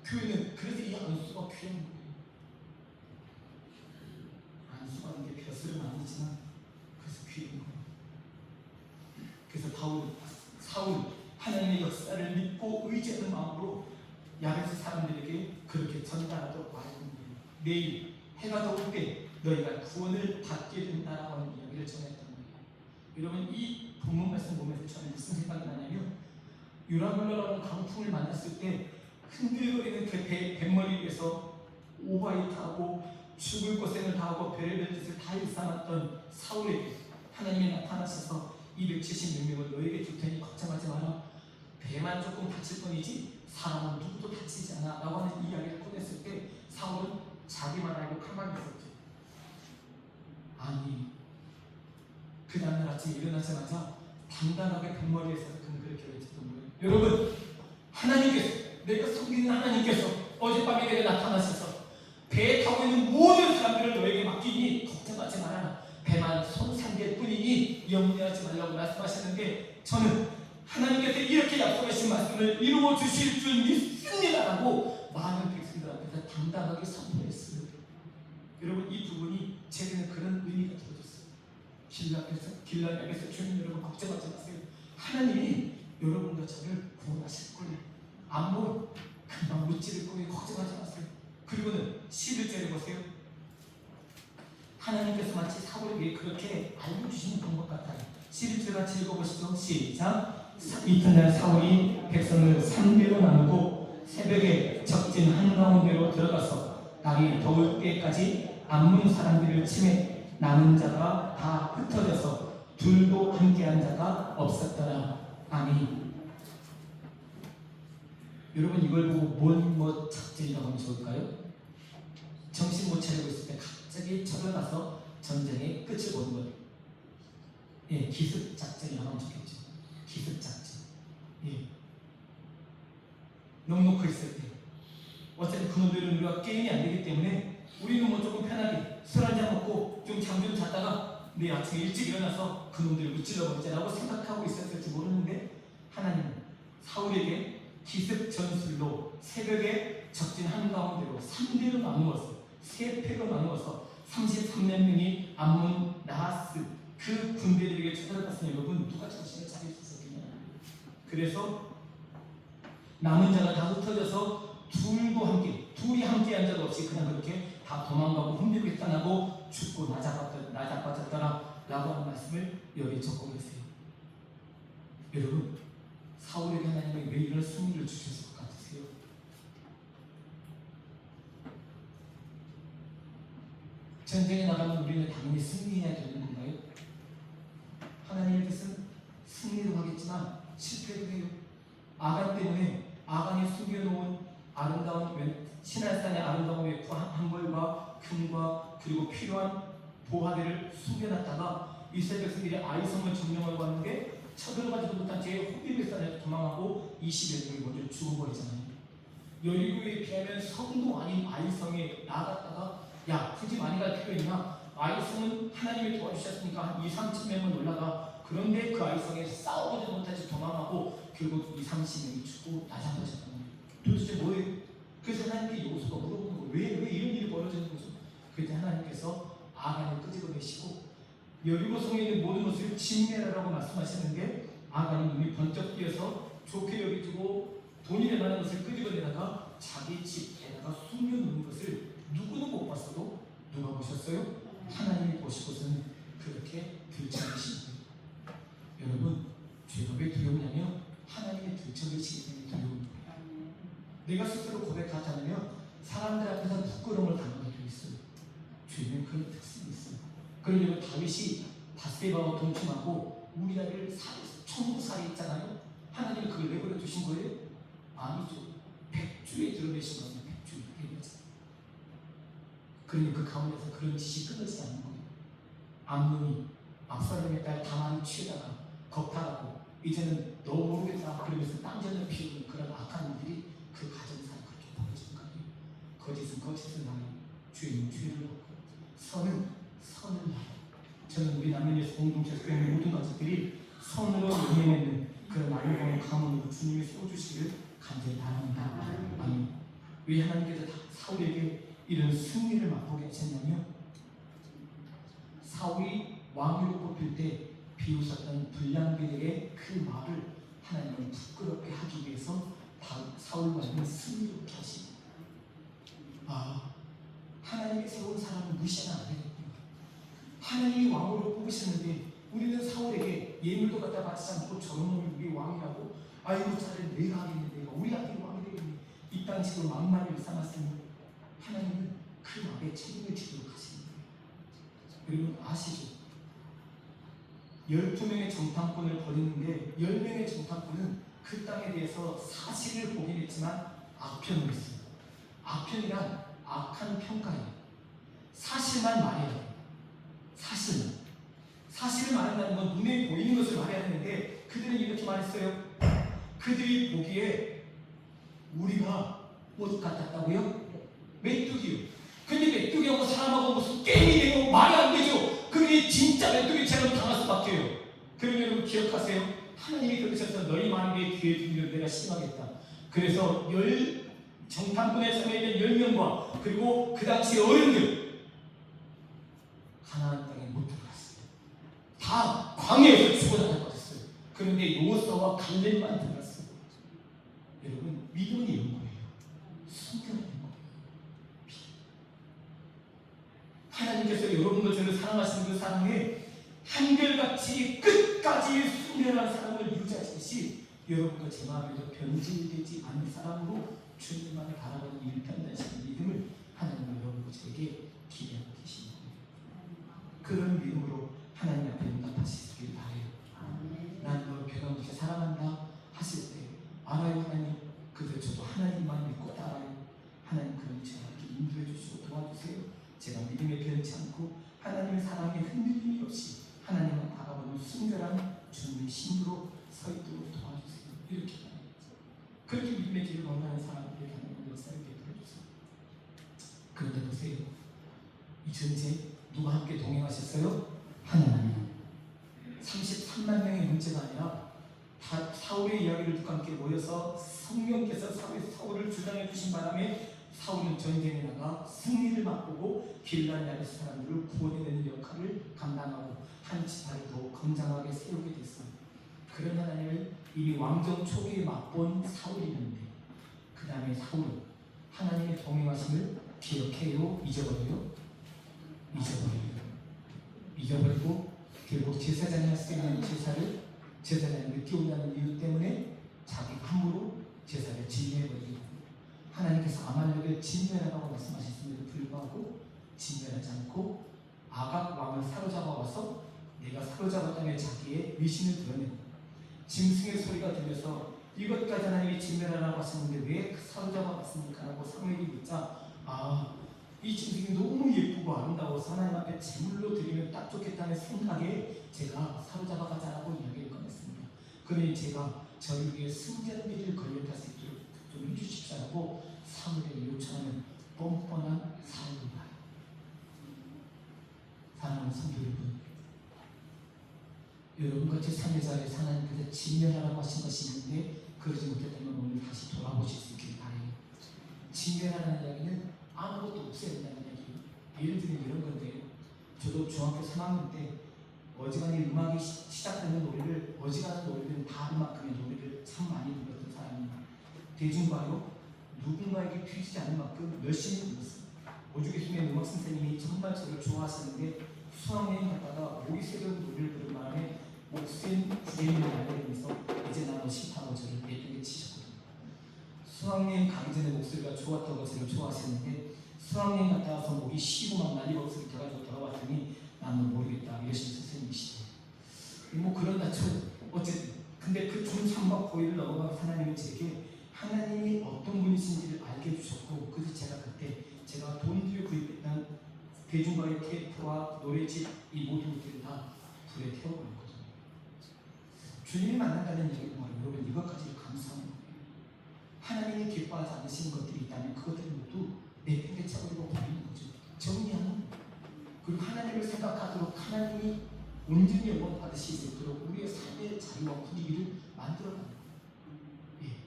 교회는 그래서 이 안수가 귀한 거예요. 안수라는 게 벼슬은 아니지만 그래서 귀한 거예요. 그래서 사울 하나님의 역사를 믿고 의지하는 마음으로 야베스 사람들에게 그렇게 전달하도록 말하는 거예요. 내일 해가 더울 때 너희가 구원을 받게 된다라고 하는 이야기를 전했던 거예요. 여러분, 이 본문 말씀 보면서 저는 무슨 생각이 나냐면 유라굴라라는 강풍을 만났을 때 흔들거리는 그 뱃머리 위에서 오바이트하고 죽을 고생을 다하고 별의별 짓을 다 일삼았던 사울에게 하나님이 나타나셔서 276명을 너에게 줄 테니 걱정하지 마라. 배만 조금 다칠 뿐이지 사람은 누구도 다치지 않아 라고 하는 이야기를 꺼냈을 때 사울은 자기만 알고 가만히 있었죠. 아니, 그 다음날 아침에 일어나자마자 당당하게 뱃머리에서 그는 그렇게 외쳤던 거예요. 여러분, 하나님께서, 내가 섬기는 하나님께서 어젯밤에 내게 나타나셔서 배에 타고 있는 모든 사람들을 너에게 맡기니 걱정하지 말아라. 배만 손상될 뿐이니 염려하지 말라고 말씀하셨는데 저는 하나님께서 이렇게 약속하신 말씀을 이루어 주실 줄 믿습니다라고 많은 백성들 앞에서 당당하게 선포했어요. 여러분, 이 부분이 제게는 그런 의미가 들어졌어요. 길라에서 주님, 여러분 걱정하지 마세요. 하나님이 여러분과 저를 구원하실 거예요. 아무 금방 무찌를 거예요. 걱정하지 마세요. 그리고는 11절에 보세요. 하나님께서 마치 사울에게 그렇게 알려주시는 것 같아요. 11절 같이 읽어보시죠. 시작. 이튿날 사울이 백성을 3배로 나누고 새벽에 적진 한가운데로 들어가서 날이 더울 때까지 암문 사람들을 치매 남은 자가 다 흩어져서 둘도 함께한 자가 없었더라. 아멘. 여러분, 이걸 보고 뭔 작전이라고 하면 좋을까요? 정신 못 차리고 있을 때 갑자기 쳐들어가서 전쟁의 끝을 보는 거예요. 예, 기습 작전이라고 하면 좋겠죠. 기습 작전. 예. 넉넉히 있을 때. 어차피 그놈들은 우리가 게임이 안 되기 때문에 우리는 뭐 조금 편하게 술 한잔 먹고 좀 잠 좀 잤다가 내일 아침에 일찍 일어나서 그놈들을 무찔러 버리자라고 생각하고 있었을지 모르는데 하나님은 사울에게 기습 전술로 새벽에 적진 한가운데로 3대로 나누어서 3패로 나누어서 33만 명이 암몬 나하스 그 군대들에게 쳐들어갔으니 여러분 누가 정신을 차릴 수 있었겠냐. 그래서 남은 자가 다 흩어져서 둘이 함께 한 적 없이 그냥 그렇게 다 도망가고 흔들게 떠나고 죽고 나자빠졌더라 라고 하는 말씀을 여기 적고 계세요. 여러분 사울에게 하나님이 왜 이런 승리를 주셨을 것 같으세요? 전쟁에 나가면 우리는 당연히 승리해야 되는 건가요? 하나님의 뜻은 승리도 하겠지만 실패도 해요. 아간 때문에 아간이 숨겨놓은 아름다운 시내산의 아름다운 외투 한 벌과 금과 그리고 필요한 보화들을 숨겨놨다가 이스라엘 백성들이 아이성을 점령하고 왔는데 쳐들어가지도 못한 채 호비백산에서 도망하고 20여 명이 먼저 죽어버리잖아요. 여리고에 비하면 성도 아닌 아이성에 나갔다가 야 굳이 많이 갈 필요 있나? 아이성은 하나님이 도와주셨으니까 한 2, 30명은 올라가. 그런데 그 아이성에 싸우지도 못하지 도망하고 결국 2, 30명이 죽고 나장나셨단 말이에요. 도대체 뭐예요? 그래서 하나님께 요소가 물어보는 거예요. 왜 이런 일이 벌어지는 거죠? 그때 하나님께서 아간을 끄집어내시고 여리고 성에 있는 모든 것을 진멸하라고 말씀하셨는데 아간이 눈이 번쩍 띄어서 좋게 여기지고 돈이 될 만한 것을 끄집어내다가 자기 집에다가 숨겨놓는 것을 누구는 못 봤어도 누가 보셨어요? 하나님이 보시고서는 그렇게 들춰내신 거예요. 여러분 죄가 왜 두려우냐면 하나님의 들춰내시기 때문에 두려운 거예요. 내가 스스로 고백하지 않으면 사람들 앞에서 부끄러움을 당하게 되어 있어요. 죄는 그런 특성이 있어요. 그러려면 다윗이 바세바와 동침하고 우리아를 천부살이 있잖아요. 하나님이 그걸 내버려 두신 거예요? 아니죠. 백주에 드러내신 겁니다. 백주에 드러내신. 그러니 그 가운데서 그런 짓이 끊어지지 않는 거예요. 암논이 압살롬의 딸 다만이 취하다가 겁탈하고 이제는 너 모르겠다 그러면서 땅전을 피우는 그런 악한 일들이 그 가정사에 그렇게 벌어지는 거예요. 거짓은 거짓을 당해 죄는 죄를 받고 선은 선을 당해. 저는 우리 남녀에서 공동체에서 있는 모든 가족들이 선으로 연애맺는 그런 아름다운 가문으로 주님이 세워주시기를 간절히 바랍니다. 아멘. 왜 하나님께서 사울에게 이런 승리를 맛보게 하셨냐면 사울이 왕으로 뽑힐 때 비웃었던 불량배들의 그 말을 하나님은 부끄럽게 하기 위해서 사울과는 승리로 하십니다. 하나님이 세운 사람을 무시하면 안 되겠구나. 하나님이 왕으로 뽑으셨는데 우리는 사울에게 예물도 갖다 바치지 않고 저런 놈이 우리 왕이라고 아이고 차라리 내가 하겠네 내가 우리 아들이 왕이 되겠네 이딴 식으로 막말을 일삼았으니 하나님은 그 말에 책임을 지도록 하십니다. 여러분 아시죠? 12명의 정탐꾼을 버리는데 10명의 정탐꾼은 그 땅에 대해서 사실을 보긴 했지만 악평을 했어요. 악평이란 악한 평가예요. 사실만 말해야 돼요. 사실을 말한다는 건 눈에 보이는 것을 말해야 하는데 그들은 이렇게 말했어요. 그들이 보기에 우리가 뭐 같았다고요? 메뚜기요. 근데 메뚜기하고 사람하고 무슨 게임이 되고 말이 안 되죠. 그들이 진짜 메뚜기처럼 당할 수밖에요. 그러면 여러분 기억하세요. 하나님이 그러셔서 너희 마음에 귀에 들리면 내가 심하겠다. 그래서 정탐꾼의 섬에 있는 10명과 그리고 그 당시 어른들 가나안 땅에 못 들어갔어요. 다 광야에서 죽어나갈 뻔했어요. 그런데 요호수아와 갈렙만 들어갔어요. 여러분 믿음이 이런 거예요. 순결한 거예요. 하나님께서 여러분과 저를 사랑하시는 그 사랑에 한결같이 끝까지 순결한 사랑을 유지하시듯이 여러분과 제 마음에도 변질되지 않는 사랑으로 주님만을 바라보는 일편단심의 믿음을 하나님은 여러분과 저에게 기대하고 계시는 거예요. 그런 믿음으로 하나님 앞에 응답하시길 바래요. 난 너를 변함없이 사랑한다 하실 때 알아요 하나님. 그래서 저도 하나님만 믿고 따라요. 하나님 그런 저에게 인도해 주시고 도와주세요. 제가 믿음에 변치 않고 하나님의 사랑에 흔들림이 없이 하나님을 바라보는 순결한 주님의 신으로 서 있도록 도와주세요. 이렇게 하나님 그렇게 믿음의 길을 원하는 사람들에게 하나님 역사를 베풀어주세요. 그런데 보세요. 이 전쟁 누가 함께 동행하셨어요? 하나님. 33만 명의 문제가 아니라 사울의 이야기를 듣고 함께 모여서 성령께서 사울을 주장해 주신 바람에 사울은 전쟁에 나가 승리를 맛보고 길라냐르스 사람들을 구원해내는 역할을 감당하고 한 지파를 더 건장하게 세우게 됐어요. 그런 하나님을 이미 왕정 초기에 맛본 사울이었는데 그 다음에 사울은 하나님의 동행하심을 기억해요? 잊어버려요? 잊어버리고 결국 제사장이 할 수 있는 제사를 제사장이 늦게 온다는 이유 때문에 자기 함부로 제사를 진멸해버리고 하나님께서 아말렉을 진멸하라고 말씀하셨음에도 불구하고 진멸하지 않고 아각 왕을 사로잡아 와서 내가 사로잡았다며 자기의 위신을 드러내고 짐승의 소리가 들려서 이것까지 하나님이 진멸하라고 하셨는데 왜 사로잡아 왔습니까? 라고 사무엘이 묻자 이 짐승이 너무 예쁘고 아름다워서 하나님 앞에 제물로 드리면 딱 좋겠다는 생각에 제가 사로잡아 가자라고 이야기를 꺼냈습니다. 그러니 제가 저에게 승전비를 걸려갈 수 있도록 좀 해주십시오라고 사무엘이 요청하는 뻔뻔한 사울입니다. 사랑하는 성도 여러분, 같이 참여자의 하나님께서 진멸하라고 하신 것이 있는데 그러지 못했다면 오늘 다시 돌아보실 수 있길 바라요. 진멸하라는 이야기는 아무것도 없애야 된다는 이야기예요. 예를 들면 이런 건데요. 저도 중학교 3학년 때 어지간히 음악이 시작되는 노래를 어지간한 노래는 다 음악큼의 노래를 참 많이 불렀던 사람입니다. 대중가요 누군가에게 튀지지 않을 만큼 열심히 불렀어요. 오죽했으면 음악 선생님이 정말 저를 좋아하셨는데 수학여행 갔다가 목이 새겨운 노래를 부른 바람에 목센 주제님을 알려면서 이제 나는 싫다고 저를 예쁘게 치셨거든요. 수학여행 가기 전에 목소리가 좋았다고 저를 좋아하셨는데 수학여행 갔다 와서 목이 쉬고 막 난리가 없어서 가지고 돌아왔더니 나는 모르겠다 이러신 선생님이시대요. 뭐 그런다 쳐. 어쨌든 근데 그 중삼박 고의를 넘어간 하나님은 제게 하나님이 어떤 분이신지를 알게 해주셨고 그래서 제가 그때 제가 돈 들여 구입했던 대중가요 테이프와 노래집 이 모든 것들을 다 불에 태워버렸거든요. 주님이 만난다는 얘기는 뭐예요? 여러분 이것까지 감사한 거예요. 하나님이 기뻐하지 않으시는 것들이 있다면 그것들을 모두 내팽개쳐버리고 버리는 거죠. 정리하는 거예요. 그리고 하나님을 생각하도록 하나님이 온전히 영광 받으실 수 있도록 우리의 삶의 자유와 분위기를 만들어가는 거예요. 예.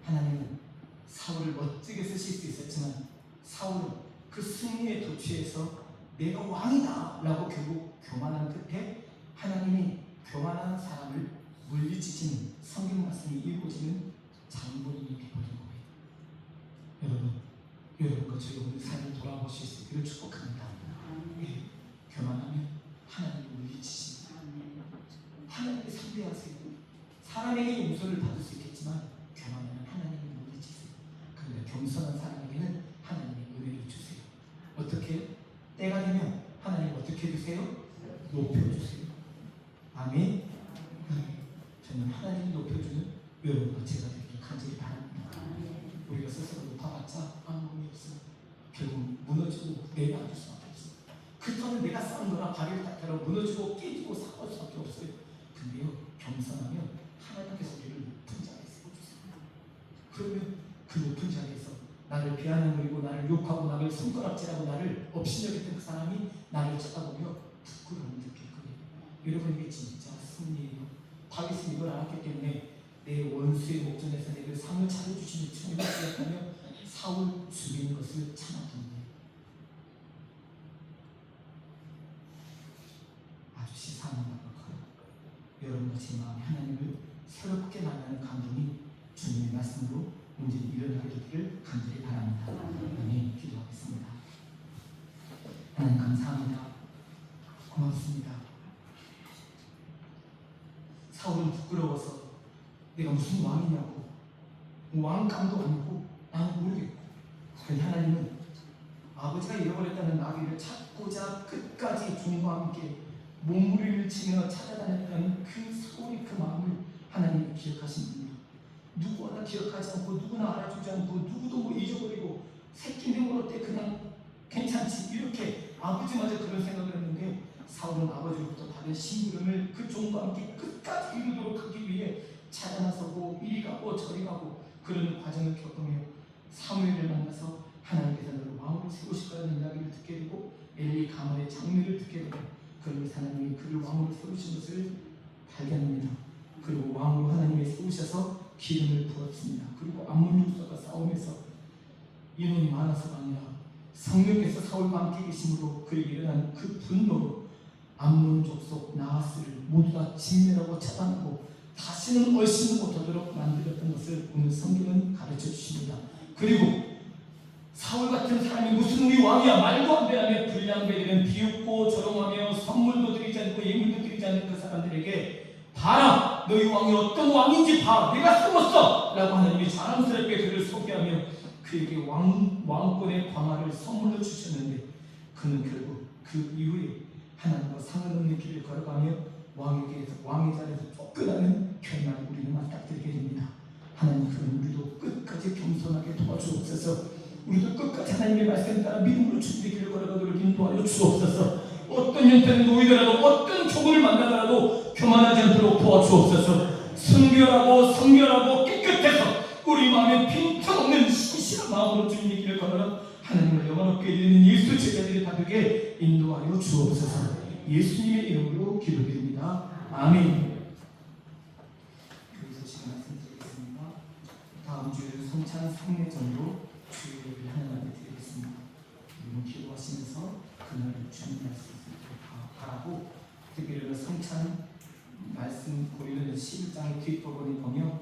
하나님은 사울을 멋지게 쓰실 수 있었지만 사울은 그 승리에 도취해서 내가 왕이다 라고 결국 교만한 끝에 하나님이 교만한 사람을 물리치시는 성경 말씀이 이루어지는 장본인이 되어버린 거예요. 여러분과 저희 오늘 삶을 돌아보실 수 있기를 축복합니다. 예, 교만하면 하나님을 물리치십니다. 하나님을 상대하세요. 사람에게 용서를 받을 수 있겠지만 교만하면 하나님을 물리치세요. 그런데 겸손한 사람에게는 하나님의 은혜를 주세요. 어떻게? 때가 되면 하나님 어떻게 해주세요? 높여주세요. 아멘. 저는 하나님이 높여주는 여러분과 제가 되길 간절히 바랍니다. 우리가 스스로 높아봤자 아무 의미 없어요. 결국 무너지고 내려앉을 수밖에 없어요. 그 터는 내가 쌓은 거라 발을 닦아라 무너지고 깨지고 사고할 수밖에 없어요. 근데요, 겸손하면 하나님께서 우리를 높은 자리에 세워주세요. 그러면 그 높은 자리에서 나를 비아냥거리고 나를 욕하고 나를 손가락질하고 나를 업신여겼던 그 사람이 나를 쳐다보며 부끄러움을 느낄 거예요. 여러분 이게 진짜 승리예요. 다윗은 이걸 알았기 때문에 내 원수의 목전에서 내게 상을 차려주시는 주님을 기억하며 사울 죽이는 것을 참았던 거예요. 아주 시사하는 바가 여러분과 제 마음에 하나님을 새롭게 만나는 감동이 주님의 말씀으로 온전히 일어나게 되기를 간절히 바랍니다. 아멘. 기도하겠습니다. 하나님 감사합니다. 고맙습니다. 사울은 부끄러워서 내가 무슨 왕이냐고 왕감도 아니고 나는 모르겠고 그런데 하나님은 아버지가 잃어버렸다는 나귀를 찾고자 끝까지 종과 함께 몸부림을 치며 찾아다녔다는 그 사울의 그 마음을 하나님이 기억하신 분이요 누구 하나 기억하지 않고 누구나 알아주지 않고 누구도 뭐 잊어버리고 새끼 내버릴 때 그냥 괜찮지 이렇게 아버지마저 그런 생각을 했는데 사울은 아버지로부터 받은 심부름을 그 종과 함께 끝까지 이루도록 하기 위해 찾아 나서고 이리 가고 저리 가고 그런 과정을 겪으며 사무엘을 만나서 하나님께서 너를 왕으로 세우실 거라는 이야기를 듣게 되고 엘리 가문의 장례를 듣게 되고 그러면서 하나님이 그를 왕으로 세우신 것을 발견 오셔서 기름을 부었습니다. 그리고 암몬 족속과 싸움에서 인원이 많아서가 아니라 성령께서 사울과 함께 계심으로 그에게 일어난 그 분노로 암몬 족속 나하스를 모두 다 진멸하고 차단하고 다시는 얼씬을 못하도록 만들었던 것을 오늘 성경은 가르쳐 주십니다. 그리고 사울 같은 사람이 무슨 우리 왕이야 말도 안 되라며 불량배들은 비웃고 조롱하며 선물도 드리지 않고 예물도 드리지 않는 그 사람들에게 봐라 너희 왕이 어떤 왕인지 봐 내가 숨었어 라고 하나님이 자랑스럽게 그를 소개하며 그에게 왕권의 광화를 선물로 주셨는데 그는 결국 그 이후에 하나님과 상을 얻는 길을 걸어가며 왕의 자리에서 쫓겨나는 결말을 우리는 맞닥뜨리게 됩니다. 하나님 그럼 우리도 끝까지 겸손하게 도와주옵소서. 우리도 끝까지 하나님의 말씀 따라 믿음으로 주님의 길을 걸어가도록 인도하여 주옵소서. 어떤 형태를 놓이더라도 어떤 조건을 만나더라도 교만하지 않도록 도와주옵소서. 순결하고 성결하고 깨끗해서 우리 마음에 빈틈없는 신실한 마음으로 주님의 길을 걸어가 하나님을 영원롭게 이루는 예수 제자들이 다되게 인도하여 주옵소서. 예수님의 이름으로 기도드립니다. 아멘. 여기서 지금 말씀드리겠습니다. 다음 주일 성찬 상례전으로 주일 예배를 하나님 앞에 드리겠습니다. 여러분 기도하시면서 그날을 준비할 수 있도록 바라고 특별히 성찬 말씀 보이는 11장의 뒷부분을 보며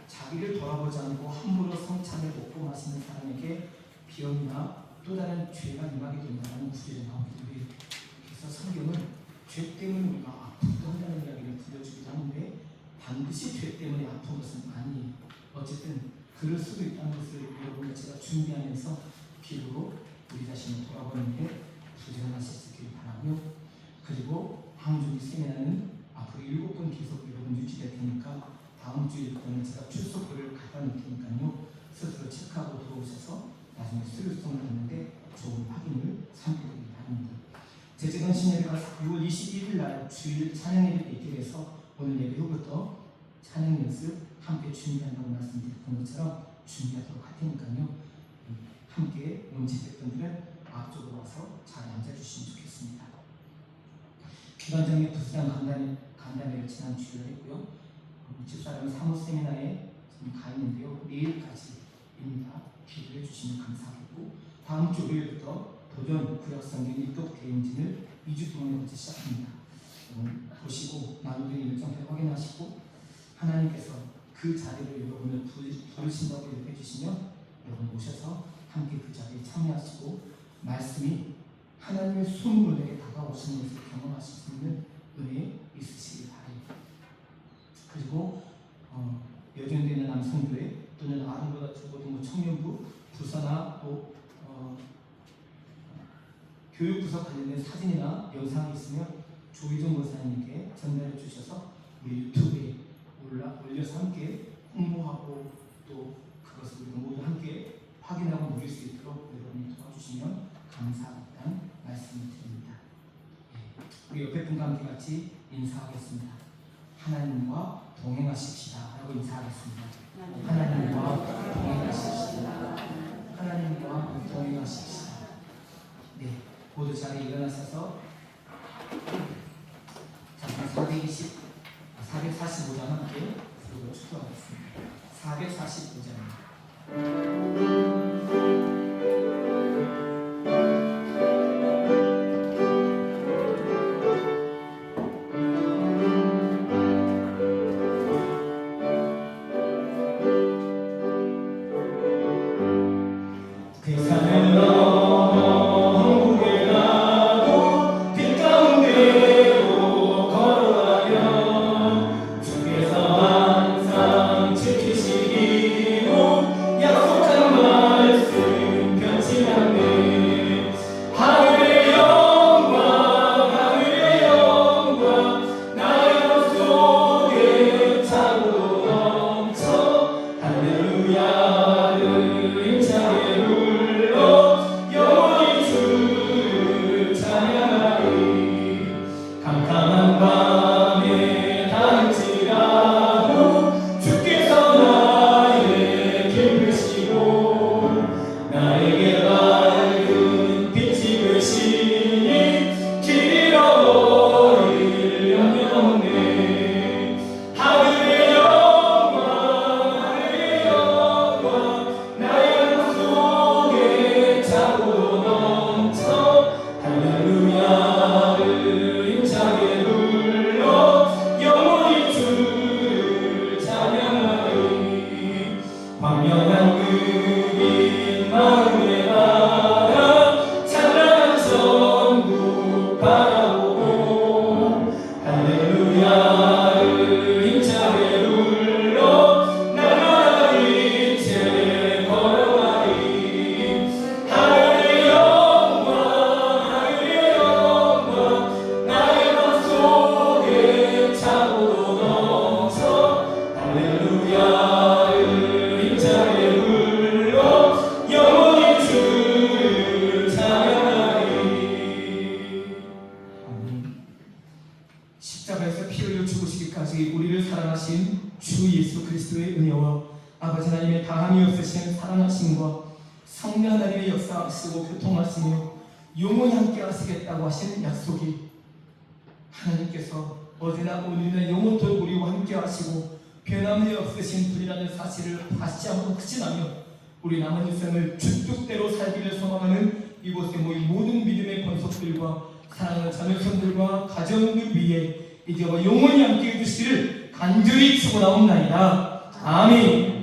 자기를 돌아보지 않고 함부로 성찬을 먹고 마시는 사람에게 비염이나 또 다른 죄가 임하게 된다는 구절이 나오기도 해요. 그래서 성경은 죄 때문에 우리가 아프기도 한다는 이야기를 들려주기도 하는데 반드시 죄 때문에 아픈 것은 아니에요. 어쨌든 그럴 수도 있다는 것을 여러분과 제가 준비하면서 기도로 우리 자신을 돌아보는 게 부지런하실 수 있기를 바라고요. 그리고 항주기 세미나는 앞으로 7번 계속 여러분 유지될 테니까 다음 주일부터는 제가 출석부를 갖다 놓을 테니까요. 스스로 체크하고 들어오셔서 나중에 수료성을 받는데 좋은 확인을 삼기를 바랍니다. 제재건 신예배가 6월 21일 날 주일 찬양예배 있게 돼서 오늘 예배 후부터 찬양 연습 함께 준비한다고 말씀드렸던 것처럼 준비하도록 할 테니까요. 함께 음지대분들은 앞쪽으로 와서 잘 앉아주시면 좋겠습니다. 기관장님 부수장 간담회를 지난 주일에 했고요. 집사람은 사무 세미나에 지금 가 있는데요. 내일까지입니다. 기도해 주시면 감사하겠고 다음 주 월요일부터 도전 구약성경 입독 대행진을 2주 동안부터 시작합니다. 보시고 나누는 일정표 확인하시고 하나님께서 그 자리를 여러분을 부르신다고 이렇게 해주시면 여러분 오셔서 함께 그 자리에 참여하시고 말씀이 하나님의 손으로 내게 다가오시는 것을 경험하실 수 있는 은혜 있으시길 바랍니다. 그리고 여전되는 남성교회 또는 아동보다 중고등부 청년부 부서나 또 교육부서 관련된 사진이나 영상이 있으면 조희정 목사님께 전달해 주셔서 우리 유튜브에 올려서 함께 홍보하고 또 그것을 우리가 모두 함께 확인하고 누릴 수 있도록 여러분이 도와주시면 감사하다는 말씀을 드립니다. 우리 옆에 분과 함께 같이 인사하겠습니다. 하나님과 동행하십시다 라고 인사하겠습니다. 하나님과 동행하십시다. 하나님과 동행하십시다. 네, 모두 자리에 일어나셔서 445장 함께 부르고 축도하겠습니다. 445장 주께서 항상 지키시기로 약속한 말 이제까지 우리를 사랑하신 주 예수 그리스도의 은혜와 아버지 하나님의 다함이 없으신 사랑하심과 성령 하나님의 역사하시고 교통하시며 영원히 함께 하시겠다고 하신 약속이 하나님께서 어제나 오늘이나 영원토록 우리와 함께 하시고 변함이 없으신 분이라는 사실을 다시 한번 확신하며 우리 남은 인생을 주뜻대로 살기를 소망하는 이곳에 모인 모든 믿음의 권속들과 사랑하는 자녀손들과 가정을 위해 이제와 영원히 함께 해주시기를 간절히 축원하옵나이다. 아멘.